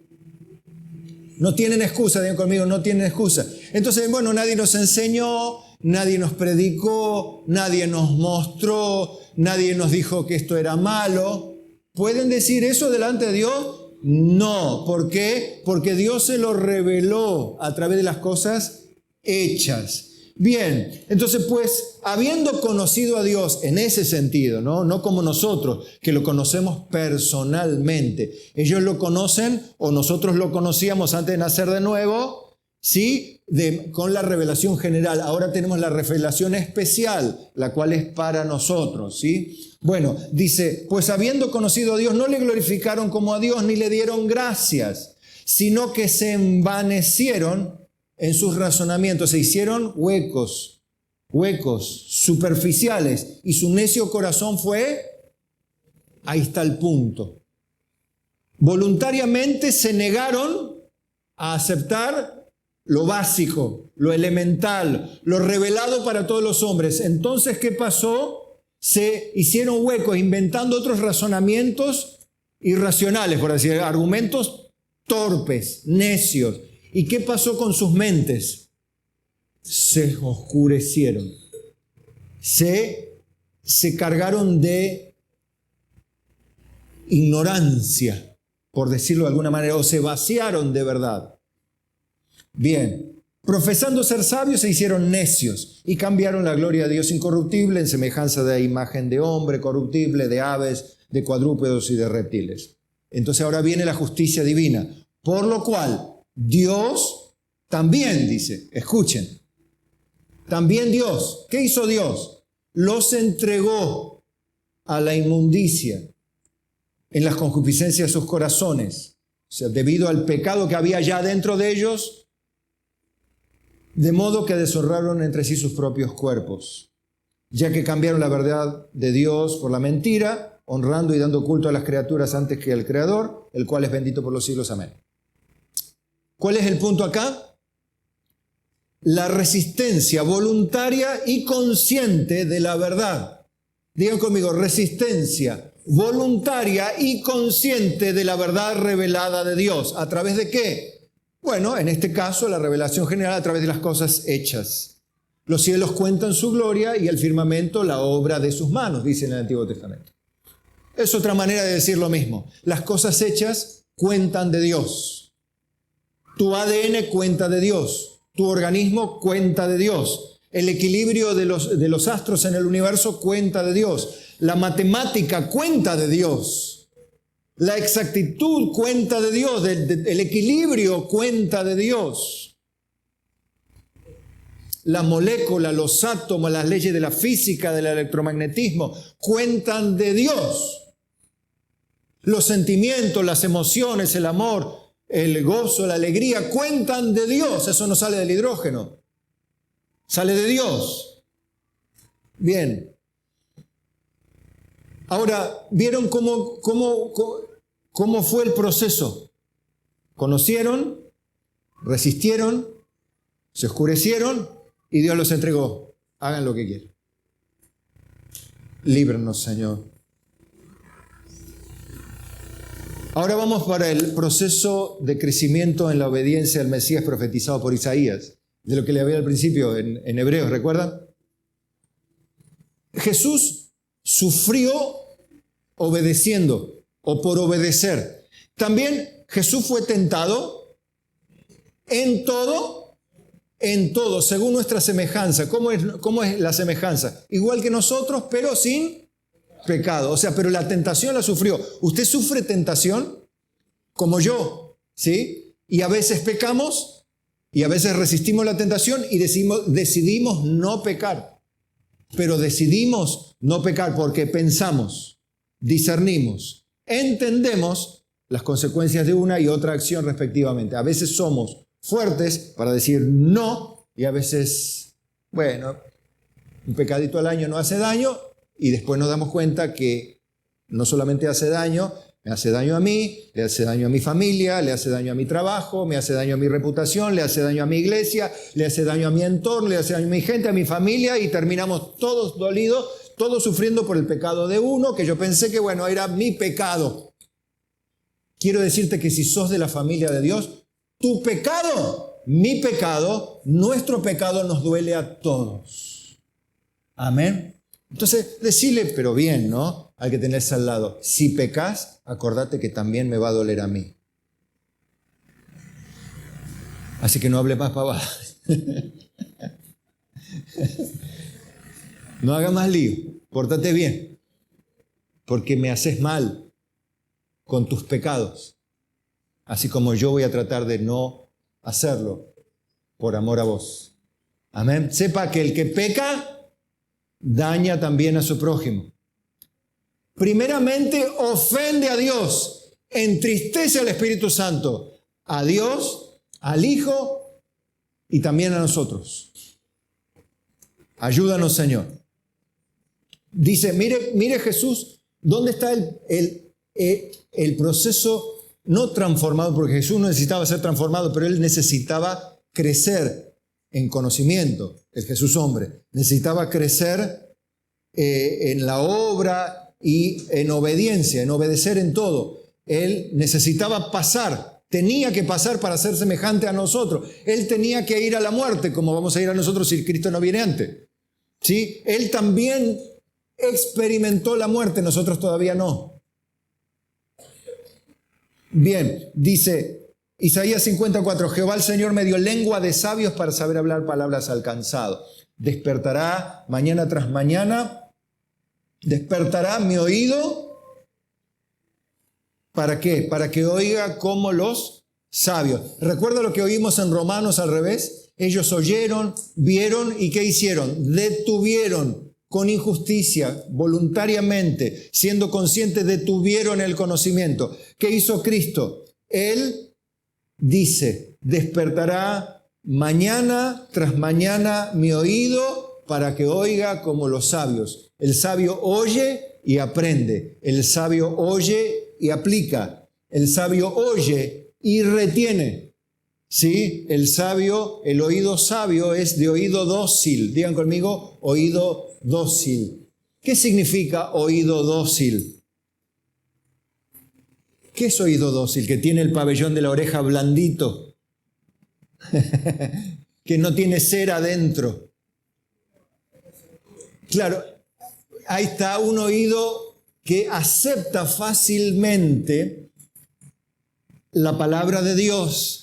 Speaker 1: No tienen excusa, digan conmigo, no tienen excusa. Entonces, bueno, nadie nos enseñó, nadie nos predicó, nadie nos mostró, nadie nos dijo que esto era malo. ¿Pueden decir eso delante de Dios? No. ¿Por qué? Porque Dios se lo reveló a través de las cosas hechas. Bien, entonces pues, habiendo conocido a Dios en ese sentido, no como nosotros, que lo conocemos personalmente. Ellos lo conocen o nosotros lo conocíamos antes de nacer de nuevo, ¿sí? Con la revelación general. Ahora tenemos la revelación especial, la cual es para nosotros, ¿sí? Bueno, dice, pues habiendo conocido a Dios, no le glorificaron como a Dios ni le dieron gracias, sino que se envanecieron en sus razonamientos, se hicieron huecos superficiales, y su necio corazón fue, ahí está el punto. Voluntariamente se negaron a aceptar lo básico, lo elemental, lo revelado para todos los hombres. Entonces, ¿qué pasó? Se hicieron huecos, inventando otros razonamientos irracionales, por decir, argumentos torpes, necios. ¿Y qué pasó con sus mentes? Se oscurecieron. Se cargaron de ignorancia, por decirlo de alguna manera, o se vaciaron de verdad. Bien, profesando ser sabios se hicieron necios y cambiaron la gloria de Dios incorruptible en semejanza de imagen de hombre corruptible, de aves, de cuadrúpedos y de reptiles. Entonces ahora viene la justicia divina, por lo cual Dios también dice, escuchen, también Dios, ¿qué hizo Dios? Los entregó a la inmundicia en las concupiscencias de sus corazones, o sea, debido al pecado que había ya dentro de ellos, de modo que deshonraron entre sí sus propios cuerpos, ya que cambiaron la verdad de Dios por la mentira, honrando y dando culto a las criaturas antes que al Creador, el cual es bendito por los siglos. Amén. ¿Cuál es el punto acá? La resistencia voluntaria y consciente de la verdad. Digan conmigo, resistencia voluntaria y consciente de la verdad revelada de Dios. ¿A través de qué? Bueno, en este caso, la revelación general a través de las cosas hechas. Los cielos cuentan su gloria y el firmamento la obra de sus manos, dice en el Antiguo Testamento. Es otra manera de decir lo mismo. Las cosas hechas cuentan de Dios. Tu ADN cuenta de Dios, tu organismo cuenta de Dios, el equilibrio de los astros en el universo cuenta de Dios, la matemática cuenta de Dios, la exactitud cuenta de Dios, el equilibrio cuenta de Dios. La molécula, los átomos, las leyes de la física, del electromagnetismo cuentan de Dios. Los sentimientos, las emociones, el amor, el gozo, la alegría, cuentan de Dios. Eso no sale del hidrógeno. Sale de Dios. Bien. Ahora, ¿vieron cómo fue el proceso? Conocieron, resistieron, se oscurecieron y Dios los entregó. Hagan lo que quieran. Líbranos, Señor. Ahora vamos para el proceso de crecimiento en la obediencia al Mesías profetizado por Isaías, de lo que le había al principio en Hebreos, ¿recuerdan? Jesús sufrió obedeciendo o por obedecer. También Jesús fue tentado en todo, en todo, según nuestra semejanza. ¿Cómo es la semejanza? Igual que nosotros, pero sin pecado. O sea, pero la tentación la sufrió. ¿Usted sufre tentación? Como yo, ¿sí? Y a veces pecamos y a veces resistimos la tentación y decidimos no pecar. Pero decidimos no pecar porque pensamos, discernimos, entendemos las consecuencias de una y otra acción respectivamente. A veces somos fuertes para decir no y a veces, bueno, un pecadito al año no hace daño y después nos damos cuenta que no solamente hace daño, me hace daño a mí, le hace daño a mi familia, le hace daño a mi trabajo, me hace daño a mi reputación, le hace daño a mi iglesia, le hace daño a mi entorno, le hace daño a mi gente, a mi familia y terminamos todos dolidos, todos sufriendo por el pecado de uno, que yo pensé que, bueno, era mi pecado. Quiero decirte que si sos de la familia de Dios, tu pecado, mi pecado, nuestro pecado nos duele a todos. Amén. Entonces, decile, pero bien, ¿no? Al que tenés al lado, si pecas, acordate que también me va a doler a mí. Así que no hable más pavadas. No hagas más lío, pórtate bien, porque me haces mal con tus pecados, así como yo voy a tratar de no hacerlo por amor a vos. Amén. Sepa que el que peca daña también a su prójimo. Primeramente ofende a Dios, entristece al Espíritu Santo, a Dios, al Hijo y también a nosotros. Ayúdanos, Señor. Dice, mire Jesús, ¿dónde está el proceso no transformado? Porque Jesús no necesitaba ser transformado, pero Él necesitaba crecer en conocimiento, el Jesús hombre. Necesitaba crecer en la obra y en obediencia, en obedecer en todo. Él necesitaba pasar, tenía que pasar para ser semejante a nosotros. Él tenía que ir a la muerte, como vamos a ir a nosotros si Cristo no viene antes. ¿Sí? Él también experimentó la muerte, nosotros todavía no. Bien, dice Isaías 54, Jehová el Señor me dio lengua de sabios para saber hablar palabras al cansado. Despertará mañana tras mañana, despertará mi oído. ¿Para qué? Para que oiga como los sabios. ¿Recuerda lo que oímos en Romanos al revés? Ellos oyeron, vieron y ¿qué hicieron? Detuvieron con injusticia, voluntariamente, siendo conscientes, detuvieron el conocimiento. ¿Qué hizo Cristo? Él dice, despertará mañana tras mañana mi oído para que oiga como los sabios. El sabio oye y aprende. El sabio oye y aplica. El sabio oye y retiene. ¿Sí? El sabio, el oído sabio es de oído dócil. Digan conmigo, oído dócil. ¿Qué significa oído dócil? ¿Qué es oído dócil? Que tiene el pabellón de la oreja blandito. Que no tiene cera adentro. Claro, ahí está un oído que acepta fácilmente la palabra de Dios.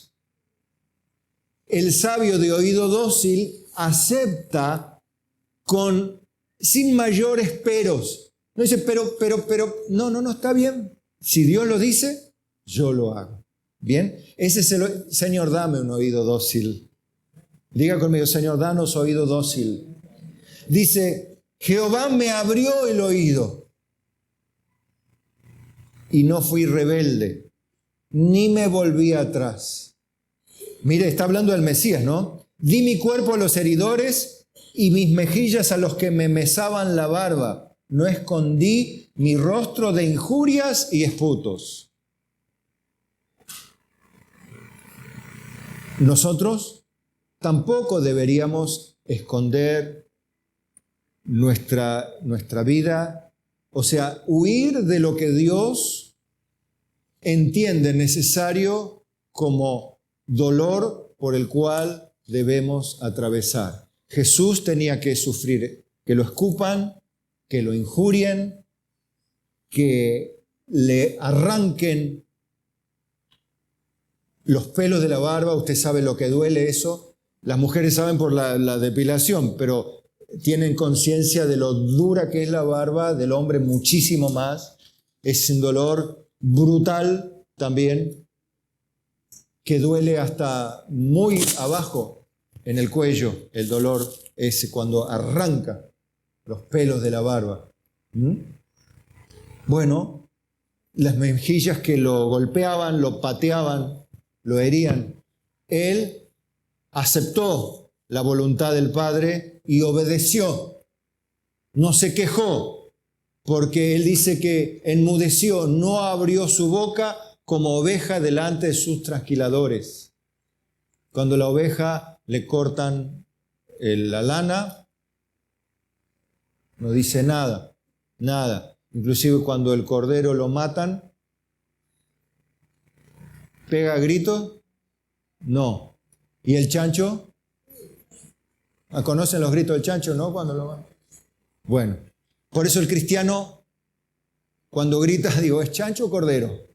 Speaker 1: El sabio de oído dócil acepta sin mayores peros. No dice, pero, no, está bien. Si Dios lo dice, yo lo hago. ¿Bien? Ese es Señor, dame un oído dócil. Diga conmigo, Señor, danos oído dócil. Dice, Jehová me abrió el oído y no fui rebelde, ni me volví atrás. Mire, está hablando del Mesías, ¿no? Di mi cuerpo a los heridores y mis mejillas a los que me mesaban la barba. No escondí mi rostro de injurias y esputos. Nosotros tampoco deberíamos esconder nuestra vida, o sea, huir de lo que Dios entiende necesario como dolor por el cual debemos atravesar. Jesús tenía que sufrir que lo escupan, que lo injurien, que le arranquen los pelos de la barba. Usted sabe lo que duele eso. Las mujeres saben por la depilación, pero tienen conciencia de lo dura que es la barba del hombre muchísimo más. Es un dolor brutal también, que duele hasta muy abajo en el cuello, el dolor ese cuando arranca los pelos de la barba. Bueno, las mejillas que lo golpeaban, lo pateaban, lo herían. Él aceptó la voluntad del Padre y obedeció. No se quejó, porque él dice que enmudeció, no abrió su boca como oveja delante de sus trasquiladores. Cuando la oveja le cortan la lana, no dice nada, nada. Inclusive cuando el cordero lo matan, ¿pega gritos? No. ¿Y el chancho? ¿Conocen los gritos del chancho, no? Cuando lo matan. Bueno, por eso el cristiano, cuando grita, digo, ¿es chancho o cordero?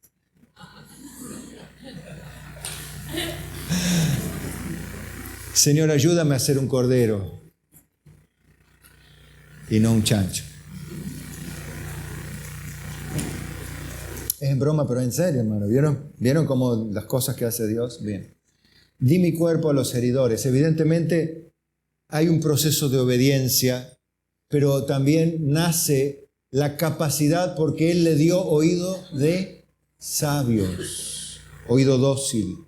Speaker 1: Señor, ayúdame a ser un cordero y no un chancho. Es en broma, pero en serio, hermano. ¿Vieron cómo las cosas que hace Dios? Bien. Di mi cuerpo a los heridores. Evidentemente hay un proceso de obediencia, pero también nace la capacidad porque Él le dio oído de sabios, oído dócil,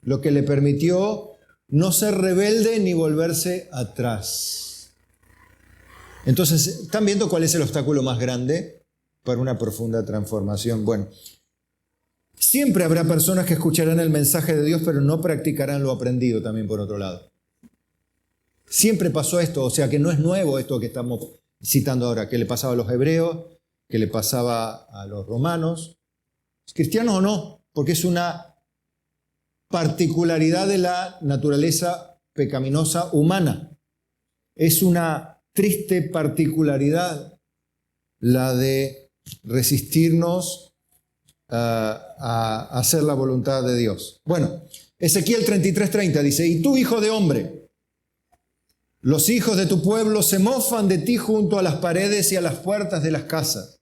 Speaker 1: lo que le permitió no ser rebelde ni volverse atrás. Entonces, ¿están viendo cuál es el obstáculo más grande para una profunda transformación? Bueno, siempre habrá personas que escucharán el mensaje de Dios, pero no practicarán lo aprendido también por otro lado. Siempre pasó esto, o sea que no es nuevo esto que estamos citando ahora, que le pasaba a los hebreos, que le pasaba a los romanos, cristianos o no, porque es una particularidad de la naturaleza pecaminosa humana. Es una triste particularidad la de resistirnos a hacer la voluntad de Dios. Bueno, Ezequiel 33:30 dice, y tú, hijo de hombre, los hijos de tu pueblo se mofan de ti junto a las paredes y a las puertas de las casas.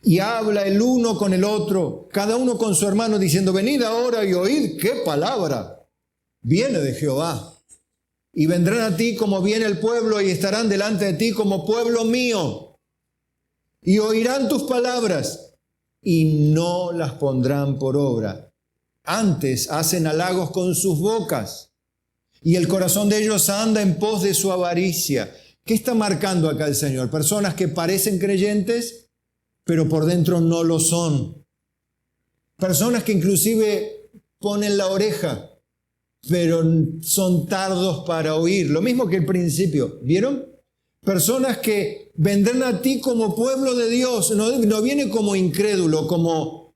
Speaker 1: Y habla el uno con el otro, cada uno con su hermano, diciendo, venid ahora y oíd qué palabra viene de Jehová. Y vendrán a ti como viene el pueblo y estarán delante de ti como pueblo mío. Y oirán tus palabras y no las pondrán por obra. Antes hacen halagos con sus bocas y el corazón de ellos anda en pos de su avaricia. ¿Qué está marcando acá el Señor? Personas que parecen creyentes, pero por dentro no lo son. Personas que inclusive ponen la oreja, pero son tardos para oír. Lo mismo que el principio, ¿vieron? Personas que vendrán a ti como pueblo de Dios. No viene como incrédulo, como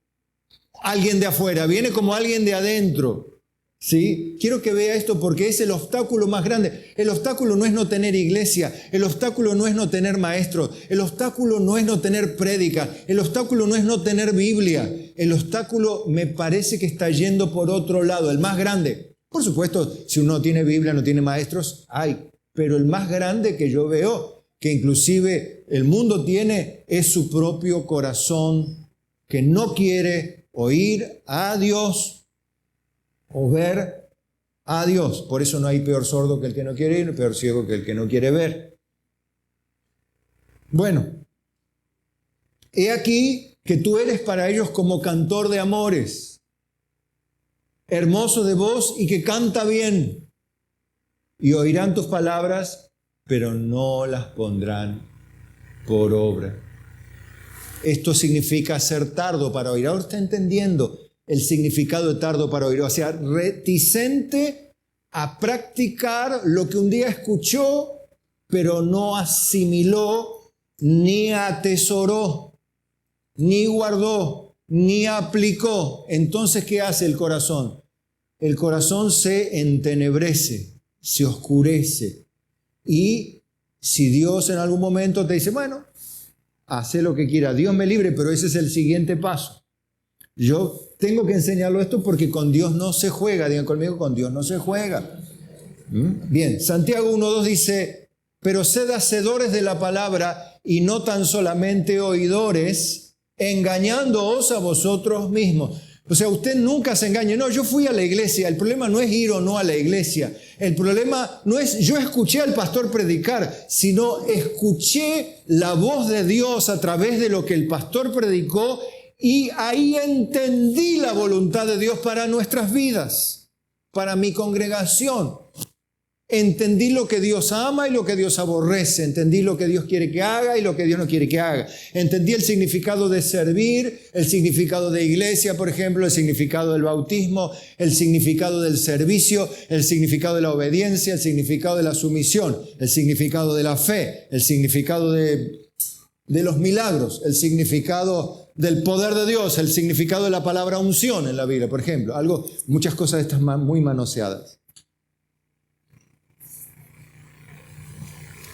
Speaker 1: alguien de afuera, viene como alguien de adentro. ¿Sí? Quiero que vea esto porque es el obstáculo más grande. El obstáculo no es no tener iglesia, el obstáculo no es no tener maestros, el obstáculo no es no tener prédica, el obstáculo no es no tener Biblia. El obstáculo me parece que está yendo por otro lado, el más grande. Por supuesto, si uno no tiene Biblia, no tiene maestros, hay. Pero el más grande que yo veo, que inclusive el mundo tiene, es su propio corazón, que no quiere oír a Dios o ver a Dios. Por eso no hay peor sordo que el que no quiere ir, peor ciego que el que no quiere ver. Bueno, he aquí que tú eres para ellos como cantor de amores, hermoso de voz y que canta bien. Y oirán tus palabras, pero no las pondrán por obra. Esto significa ser tardo para oír. Ahora está entendiendo el significado de tardo para oír, o sea, reticente a practicar lo que un día escuchó, pero no asimiló, ni atesoró, ni guardó, ni aplicó. Entonces, ¿qué hace el corazón? El corazón se entenebrece, se oscurece. Y si Dios en algún momento te dice, bueno, hace lo que quiera, Dios me libre, pero ese es el siguiente paso. Yo tengo que enseñarlo esto porque con Dios no se juega. Digan conmigo, con Dios no se juega. Bien, Santiago 1:2 dice, pero sed hacedores de la palabra y no tan solamente oidores, engañándoos a vosotros mismos. O sea, usted nunca se engañe. No, yo fui a la iglesia. El problema no es ir o no a la iglesia. El problema no es yo escuché al pastor predicar, sino escuché la voz de Dios a través de lo que el pastor predicó y ahí entendí la voluntad de Dios para nuestras vidas, para mi congregación. Entendí lo que Dios ama y lo que Dios aborrece. Entendí lo que Dios quiere que haga y lo que Dios no quiere que haga. Entendí el significado de servir, el significado de iglesia, por ejemplo, el significado del bautismo, el significado del servicio, el significado de la obediencia, el significado de la sumisión, el significado de la fe, el significado de los milagros, el significado del poder de Dios, el significado de la palabra unción en la Biblia, por ejemplo. Muchas cosas de estas muy manoseadas.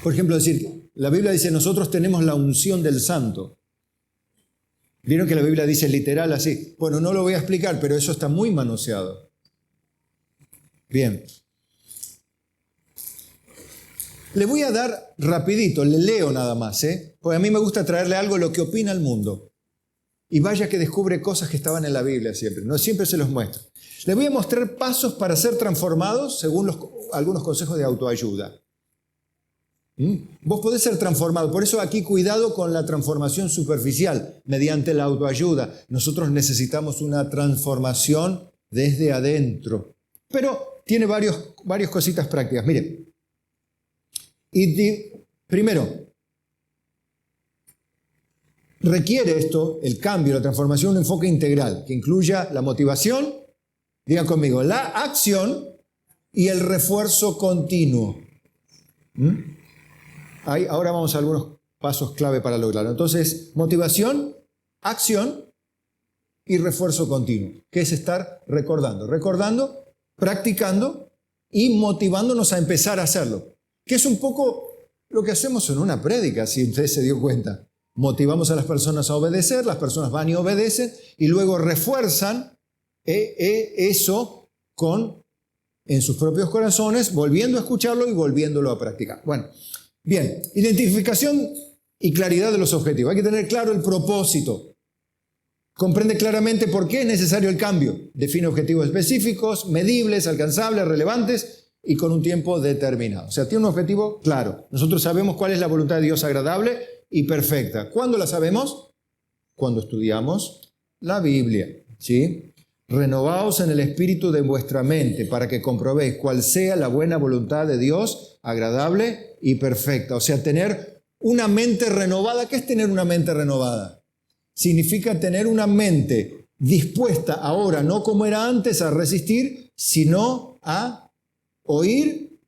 Speaker 1: Por ejemplo, decir, la Biblia dice, nosotros tenemos la unción del santo. ¿Vieron que la Biblia dice literal así? Bueno, no lo voy a explicar, pero eso está muy manoseado. Bien. Le voy a dar rapidito, le leo nada más, porque a mí me gusta traerle algo lo que opina el mundo. Y vaya que descubre cosas que estaban en la Biblia siempre, no siempre se los muestro. Le voy a mostrar pasos para ser transformados según algunos consejos de autoayuda. Vos podés ser transformado, por eso aquí cuidado con la transformación superficial mediante la autoayuda. Nosotros necesitamos una transformación desde adentro, pero tiene varias cositas prácticas. Mire, primero, requiere esto, el cambio, la transformación, un enfoque integral que incluya la motivación, digan conmigo, la acción y el refuerzo continuo. Ahora vamos a algunos pasos clave para lograrlo. Entonces, motivación, acción y refuerzo continuo, que es estar recordando, practicando y motivándonos a empezar a hacerlo, que es un poco lo que hacemos en una prédica, si usted se dio cuenta. Motivamos a las personas a obedecer, las personas van y obedecen y luego refuerzan eso en sus propios corazones, volviendo a escucharlo y volviéndolo a practicar. Bueno, bien, identificación y claridad de los objetivos. Hay que tener claro el propósito. Comprende claramente por qué es necesario el cambio. Define objetivos específicos, medibles, alcanzables, relevantes y con un tiempo determinado. O sea, tiene un objetivo claro. Nosotros sabemos cuál es la voluntad de Dios agradable y perfecta. ¿Cuándo la sabemos? Cuando estudiamos la Biblia, ¿sí? Renovaos en el espíritu de vuestra mente para que comprobéis cuál sea la buena voluntad de Dios, agradable y perfecta. O sea, tener una mente renovada. ¿Qué es tener una mente renovada? Significa tener una mente dispuesta ahora, no como era antes, a resistir, sino a oír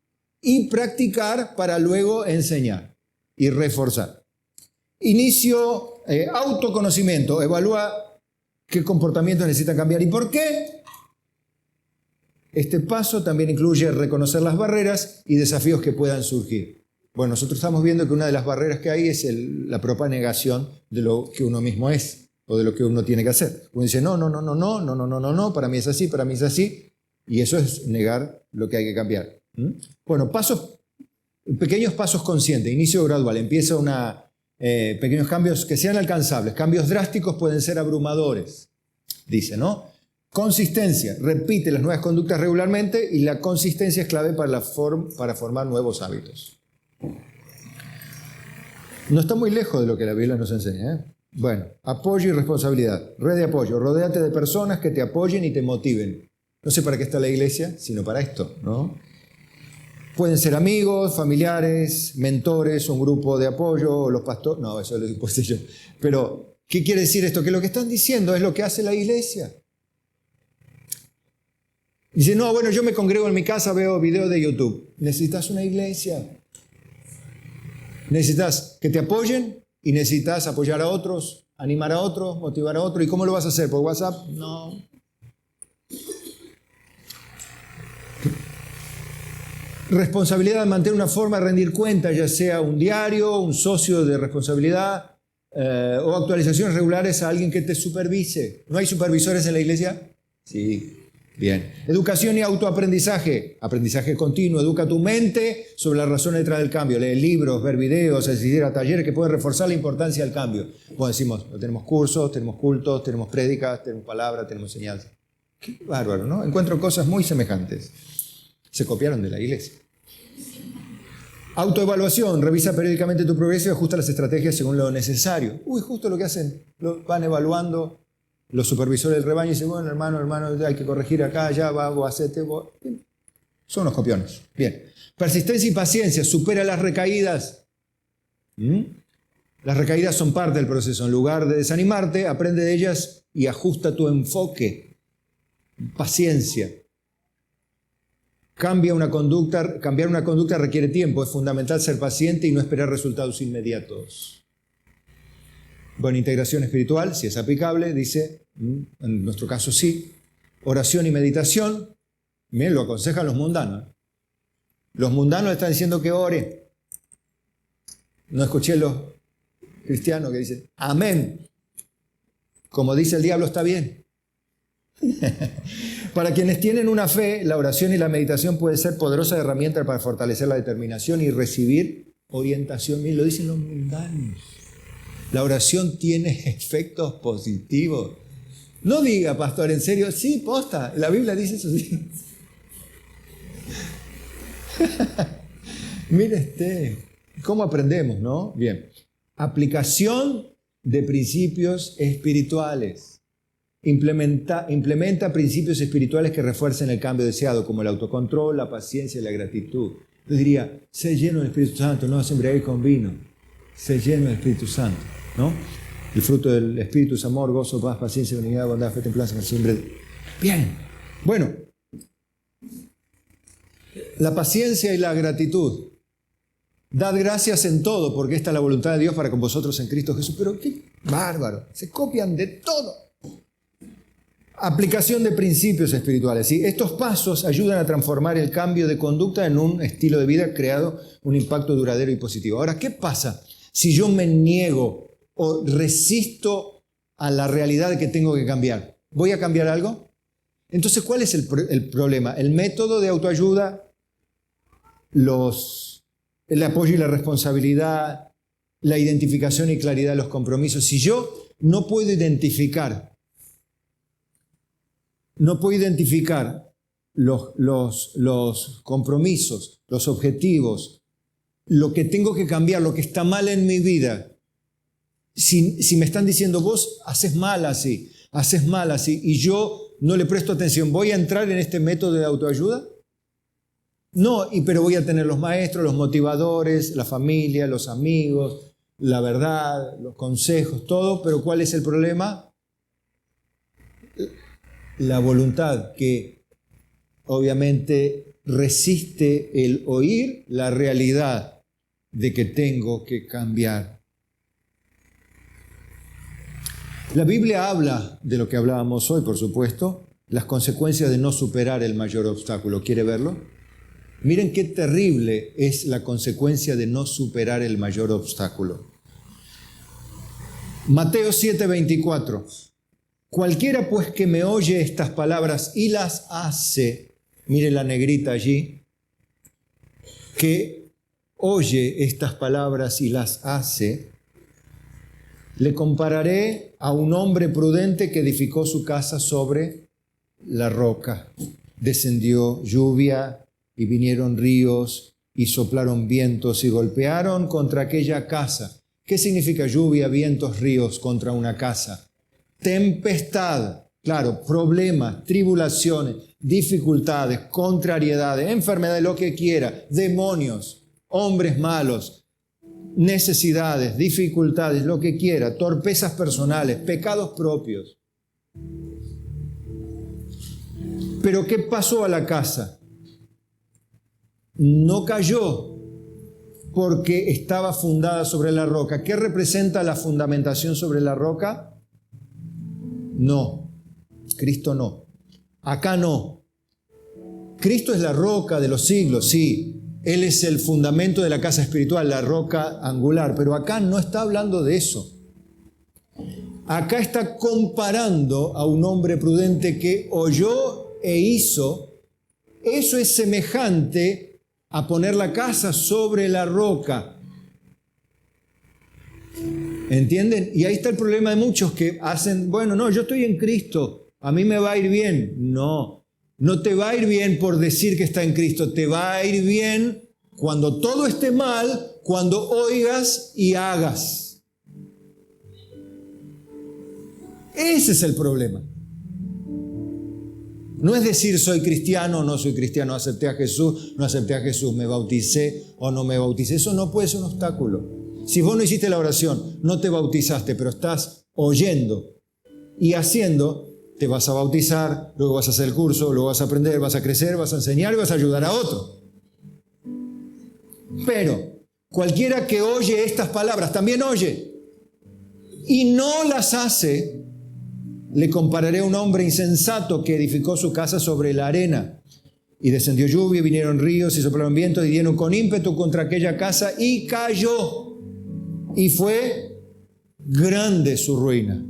Speaker 1: y practicar para luego enseñar y reforzar. Inicio, autoconocimiento. Evalúa qué comportamientos necesitan cambiar y por qué. Este paso también incluye reconocer las barreras y desafíos que puedan surgir. Bueno, nosotros estamos viendo que una de las barreras que hay es la propia negación de lo que uno mismo es o de lo que uno tiene que hacer. Uno dice, no, para mí es así, para mí es así. Y eso es negar lo que hay que cambiar. Bueno, pequeños pasos conscientes, inicio gradual. Empieza pequeños cambios que sean alcanzables. Cambios drásticos pueden ser abrumadores, dice, ¿no? Consistencia, repite las nuevas conductas regularmente y la consistencia es clave para formar nuevos hábitos. No está muy lejos de lo que la Biblia nos enseña, Bueno, apoyo y responsabilidad. Red de apoyo. Rodéate de personas que te apoyen y te motiven. No sé para qué está la iglesia, sino para esto, ¿no? Pueden ser amigos, familiares, mentores, un grupo de apoyo, los pastores. No, eso lo he puesto yo. Pero, ¿qué quiere decir esto? Que lo que están diciendo es lo que hace la iglesia. Dice, no, bueno, yo me congrego en mi casa, veo videos de YouTube. Necesitas una iglesia. Necesitas que te apoyen y necesitas apoyar a otros, animar a otros, motivar a otros. ¿Y cómo lo vas a hacer? ¿Por WhatsApp? No. Responsabilidad de mantener una forma de rendir cuentas, ya sea un diario, un socio de responsabilidad o actualizaciones regulares a alguien que te supervise. ¿No hay supervisores en la iglesia? Sí. Bien. Educación y autoaprendizaje. Aprendizaje continuo. Educa tu mente sobre las razones detrás del cambio. Lee libros, ver videos, asistir a talleres que pueden reforzar la importancia del cambio. Bueno, decimos, tenemos cursos, tenemos cultos, tenemos prédicas, tenemos palabras, tenemos enseñanzas. Qué bárbaro, ¿no? Encuentro cosas muy semejantes. Se copiaron de la iglesia. Autoevaluación. Revisa periódicamente tu progreso y ajusta las estrategias según lo necesario. Justo lo que hacen. Lo van evaluando. Los supervisores del rebaño dicen, bueno, hermano, hay que corregir acá, allá, vos hacete, vos. Son unos copiones. Bien. Persistencia y paciencia. Supera las recaídas. Las recaídas son parte del proceso. En lugar de desanimarte, aprende de ellas y ajusta tu enfoque. Paciencia. Cambiar una conducta requiere tiempo. Es fundamental ser paciente y no esperar resultados inmediatos. Bueno, integración espiritual, si es aplicable, dice, en nuestro caso sí. Oración y meditación, miren, lo aconsejan los mundanos. Los mundanos están diciendo que ore. No escuché los cristianos que dicen, amén. Como dice el diablo, está bien. Para quienes tienen una fe, la oración y la meditación puede ser poderosa herramienta para fortalecer la determinación y recibir orientación. Miren, lo dicen los mundanos. La oración tiene efectos positivos. No diga, pastor, en serio, sí, posta, la Biblia dice eso, sí. Mire cómo aprendemos, ¿no? Bien. Aplicación de principios espirituales. Implementa principios espirituales que refuercen el cambio deseado, como el autocontrol, la paciencia y la gratitud. Yo diría, sé lleno del Espíritu Santo, no se embriaguéis con vino. Sé lleno del Espíritu Santo, ¿no? El fruto del Espíritu es amor, gozo, paz, paciencia, benignidad, bondad, fe, templanza, siempre. Bien. Bueno. La paciencia y la gratitud. Dad gracias en todo, porque esta es la voluntad de Dios para con vosotros en Cristo Jesús. Pero qué bárbaro. Se copian de todo. Aplicación de principios espirituales. ¿Sí? Estos pasos ayudan a transformar el cambio de conducta en un estilo de vida creado un impacto duradero y positivo. Ahora, ¿qué pasa si yo me niego o resisto a la realidad de que tengo que cambiar? ¿Voy a cambiar algo? Entonces, ¿cuál es el problema? El método de autoayuda, el apoyo y la responsabilidad, la identificación y claridad de los compromisos. Si yo no puedo identificar los compromisos, los objetivos, lo que tengo que cambiar, lo que está mal en mi vida, si me están diciendo, vos haces mal así, y yo no le presto atención, ¿voy a entrar en este método de autoayuda? No, pero voy a tener los maestros, los motivadores, la familia, los amigos, la verdad, los consejos, todo, pero ¿cuál es el problema? La voluntad que obviamente resiste el oír la realidad de que tengo que cambiar. La Biblia habla de lo que hablábamos hoy, por supuesto, las consecuencias de no superar el mayor obstáculo. ¿Quiere verlo? Miren qué terrible es la consecuencia de no superar el mayor obstáculo. Mateo 7:24. Cualquiera pues que me oye estas palabras y las hace, mire la negrita allí, que oye estas palabras y las hace, le compararé a un hombre prudente que edificó su casa sobre la roca. Descendió lluvia y vinieron ríos y soplaron vientos y golpearon contra aquella casa. ¿Qué significa lluvia, vientos, ríos contra una casa? Tempestad, claro, problemas, tribulaciones, dificultades, contrariedades, enfermedades, lo que quiera, demonios, hombres malos, necesidades, dificultades, lo que quiera, torpezas personales, pecados propios. Pero ¿qué pasó a la casa? No cayó porque estaba fundada sobre la roca. ¿Qué representa la fundamentación sobre la roca? No, Cristo no. Acá no. Cristo es la roca de los siglos, sí. Él es el fundamento de la casa espiritual, la roca angular. Pero acá no está hablando de eso. Acá está comparando a un hombre prudente que oyó e hizo, eso es semejante a poner la casa sobre la roca. ¿Entienden? Y ahí está el problema de muchos que hacen, bueno, no, yo estoy en Cristo, a mí me va a ir bien. No, no te va a ir bien por decir que está en Cristo, te va a ir bien cuando todo esté mal, cuando oigas y hagas. Ese es el problema. No es decir soy cristiano o no soy cristiano, acepté a Jesús, no acepté a Jesús, me bauticé o no me bauticé. Eso no puede ser un obstáculo. Si vos no hiciste la oración, no te bautizaste, pero estás oyendo y haciendo, te vas a bautizar, luego vas a hacer el curso, luego vas a aprender, vas a crecer, vas a enseñar y vas a ayudar a otro. Pero cualquiera que oye estas palabras, también oye, y no las hace, le compararé a un hombre insensato que edificó su casa sobre la arena. Y descendió lluvia, vinieron ríos y soplaron vientos y dieron con ímpetu contra aquella casa y cayó. Y fue grande su ruina.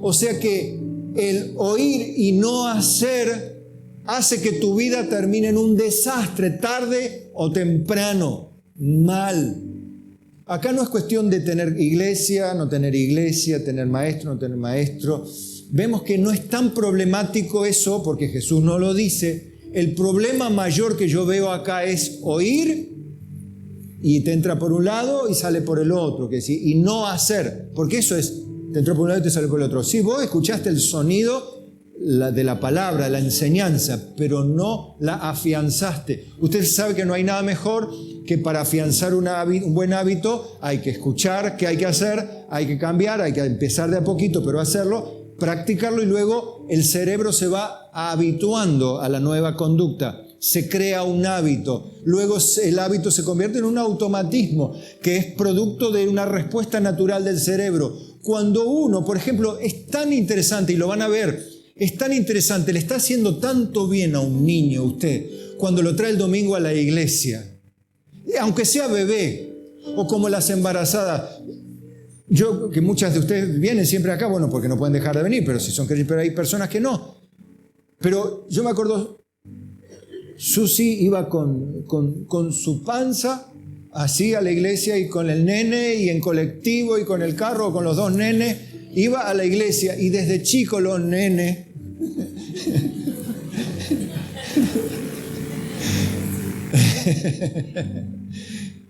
Speaker 1: O sea que el oír y no hacer hace que tu vida termine en un desastre, tarde o temprano, mal. Acá no es cuestión de tener iglesia, no tener iglesia, tener maestro, no tener maestro. Vemos que no es tan problemático eso porque Jesús no lo dice. El problema mayor que yo veo acá es oír y te entra por un lado y sale por el otro, y no hacer, porque eso es, te entró por un lado y te sale por el otro. Si vos escuchaste el sonido de la palabra, la enseñanza, pero no la afianzaste. Usted sabe que no hay nada mejor que para afianzar un buen hábito hay que escuchar qué hay que hacer, hay que cambiar, hay que empezar de a poquito, pero hacerlo, practicarlo y luego el cerebro se va habituando a la nueva conducta. Se crea un hábito, luego el hábito se convierte en un automatismo que es producto de una respuesta natural del cerebro. Cuando uno, por ejemplo, es tan interesante, y lo van a ver, es tan interesante, le está haciendo tanto bien a un niño usted, cuando lo trae el domingo a la iglesia, aunque sea bebé, o como las embarazadas. Yo, que muchas de ustedes vienen siempre acá, bueno, porque no pueden dejar de venir, pero si son creyentes, pero hay personas que no. Pero yo me acuerdo, Susi iba con su panza así a la iglesia y con el nene y en colectivo y con el carro, con los dos nenes, iba a la iglesia y desde chico los nenes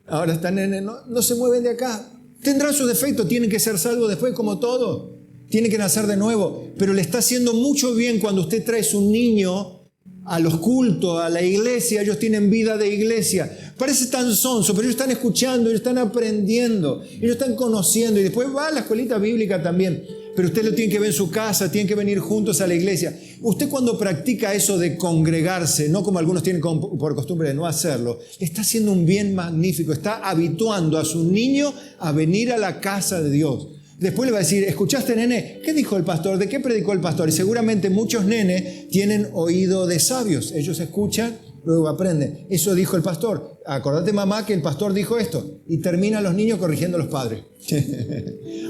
Speaker 1: ahora están nenes, no se mueven de acá. Tendrán sus defectos, tienen que ser salvos después como todo, tienen que nacer de nuevo, pero le está haciendo mucho bien cuando usted trae un niño a los cultos, a la iglesia. Ellos tienen vida de iglesia. Parece tan sonso, pero ellos están escuchando, ellos están aprendiendo, ellos están conociendo y después va a la escuelita bíblica también. Pero usted lo tiene que ver en su casa, tienen que venir juntos a la iglesia. Usted cuando practica eso de congregarse, no como algunos tienen por costumbre de no hacerlo, está haciendo un bien magnífico, está habituando a su niño a venir a la casa de Dios. Después le va a decir, ¿escuchaste, nene? ¿Qué dijo el pastor? ¿De qué predicó el pastor? Y seguramente muchos nenes tienen oído de sabios. Ellos escuchan, luego aprenden. Eso dijo el pastor. Acordate, mamá, que el pastor dijo esto. Y terminan los niños corrigiendo a los padres.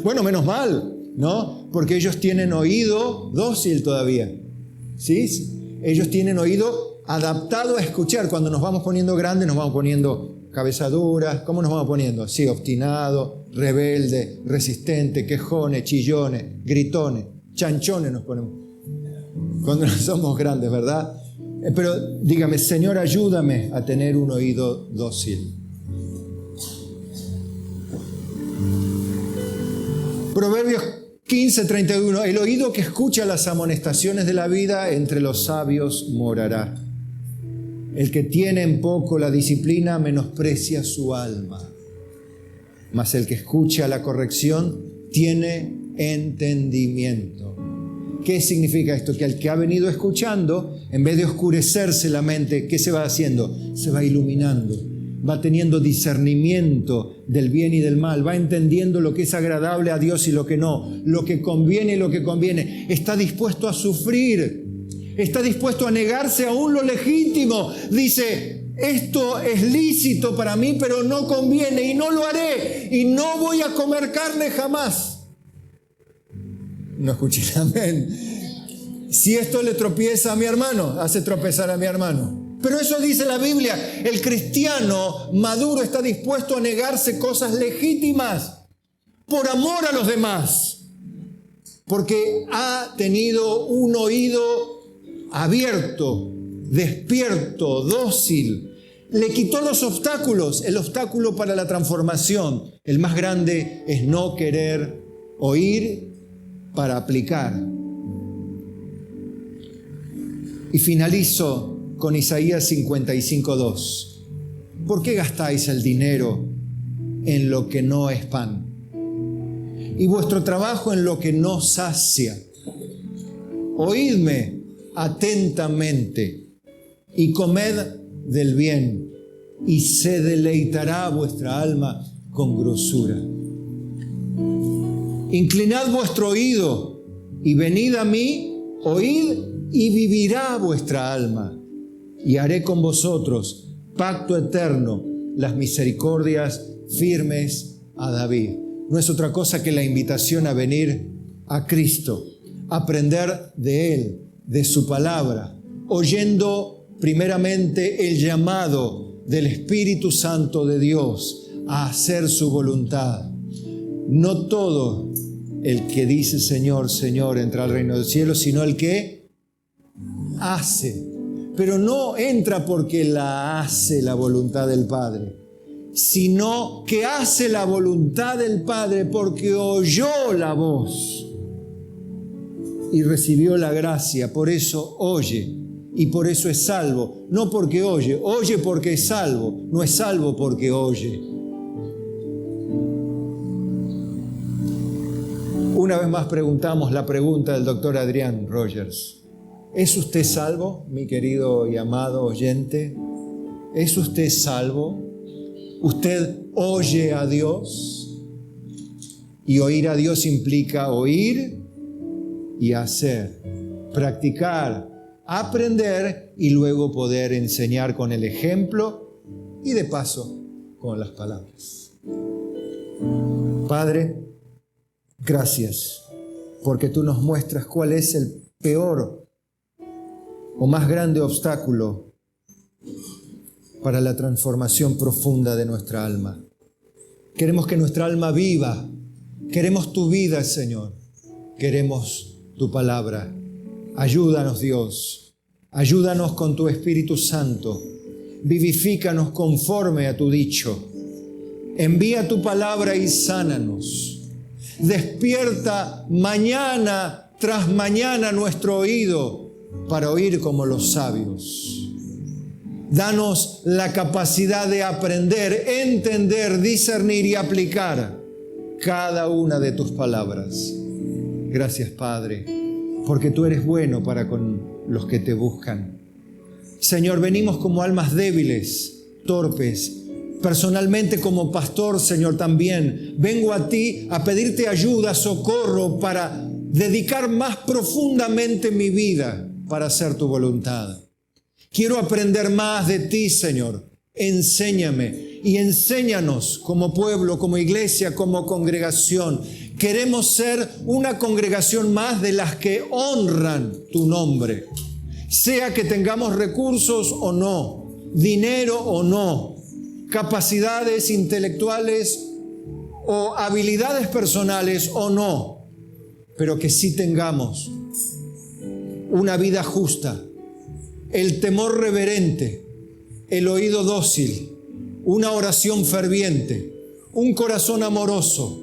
Speaker 1: Bueno, menos mal, ¿no? Porque ellos tienen oído dócil todavía. ¿Sí? Ellos tienen oído adaptado a escuchar. Cuando nos vamos poniendo grandes, nos vamos poniendo cabezaduras. ¿Cómo nos vamos poniendo? Sí, obstinado, rebelde, resistente, quejones, chillones, gritones, chanchones nos ponemos cuando no somos grandes, ¿verdad? Pero dígame, Señor, ayúdame a tener un oído dócil. Proverbios 15:31, el oído que escucha las amonestaciones de la vida entre los sabios morará. El que tiene en poco la disciplina menosprecia su alma. Mas el que escucha la corrección tiene entendimiento. ¿Qué significa esto? Que el que ha venido escuchando, en vez de oscurecerse la mente, ¿qué se va haciendo? Se va iluminando, va teniendo discernimiento del bien y del mal, va entendiendo lo que es agradable a Dios y lo que no, lo que conviene y lo que conviene. Está dispuesto a sufrir, está dispuesto a negarse aún lo legítimo. Dice, esto es lícito para mí, pero no conviene y no lo haré y no voy a comer carne jamás. No escuché el amén. Si esto le tropieza a mi hermano, hace tropezar a mi hermano. Pero eso dice la Biblia. El cristiano maduro está dispuesto a negarse cosas legítimas por amor a los demás. Porque ha tenido un oído abierto, despierto, dócil. Le quitó los obstáculos. El obstáculo para la transformación, el más grande, es no querer oír para aplicar. Y finalizo con Isaías 55:2. ¿Por qué gastáis el dinero en lo que no es pan? Y vuestro trabajo en lo que no sacia. Oídme atentamente y comed del bien, y se deleitará vuestra alma con grosura. Inclinad vuestro oído y venid a mí, oíd y vivirá vuestra alma, y haré con vosotros pacto eterno, las misericordias firmes a David. No es otra cosa que la invitación a venir a Cristo, a aprender de Él, de su palabra, oyendo primeramente el llamado del Espíritu Santo de Dios a hacer su voluntad. No todo el que dice Señor, Señor entra al reino del cielo, sino el que hace. Pero no entra porque la hace la voluntad del Padre, sino que hace la voluntad del Padre porque oyó la voz y recibió la gracia. Por eso oye y por eso es salvo. No porque oye porque es salvo, no es salvo porque oye. Una vez más preguntamos la pregunta del doctor Adrián Rogers. ¿Es usted salvo, mi querido y amado oyente? ¿Es usted salvo? ¿Usted oye a Dios? Y oír a Dios implica oír y hacer, practicar, aprender y luego poder enseñar con el ejemplo y de paso con las palabras. Padre, gracias porque tú nos muestras cuál es el peor o más grande obstáculo para la transformación profunda de nuestra alma. Queremos que nuestra alma viva. Queremos tu vida, Señor. Queremos tu palabra. Ayúdanos, Dios. Ayúdanos con tu Espíritu Santo. Vivifícanos conforme a tu dicho. Envía tu palabra y sánanos. Despierta mañana tras mañana nuestro oído para oír como los sabios. Danos la capacidad de aprender, entender, discernir y aplicar cada una de tus palabras. Gracias, Padre, porque tú eres bueno para con los que te buscan. Señor, venimos como almas débiles, torpes. Personalmente como pastor, Señor, también vengo a ti a pedirte ayuda, socorro para dedicar más profundamente mi vida para hacer tu voluntad. Quiero aprender más de ti, Señor. Enséñame y enséñanos como pueblo, como iglesia, como congregación. Queremos ser una congregación más de las que honran tu nombre. Sea que tengamos recursos o no, dinero o no, capacidades intelectuales o habilidades personales o no, pero que sí tengamos una vida justa, el temor reverente, el oído dócil, una oración ferviente, un corazón amoroso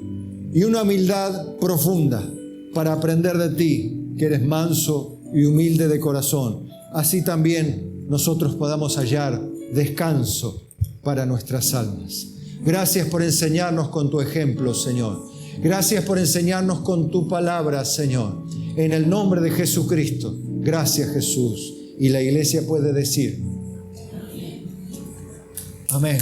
Speaker 1: y una humildad profunda para aprender de ti, que eres manso y humilde de corazón. Así también nosotros podamos hallar descanso para nuestras almas. Gracias por enseñarnos con tu ejemplo, Señor. Gracias por enseñarnos con tu palabra, Señor. En el nombre de Jesucristo. Gracias, Jesús. Y la iglesia puede decir: amén.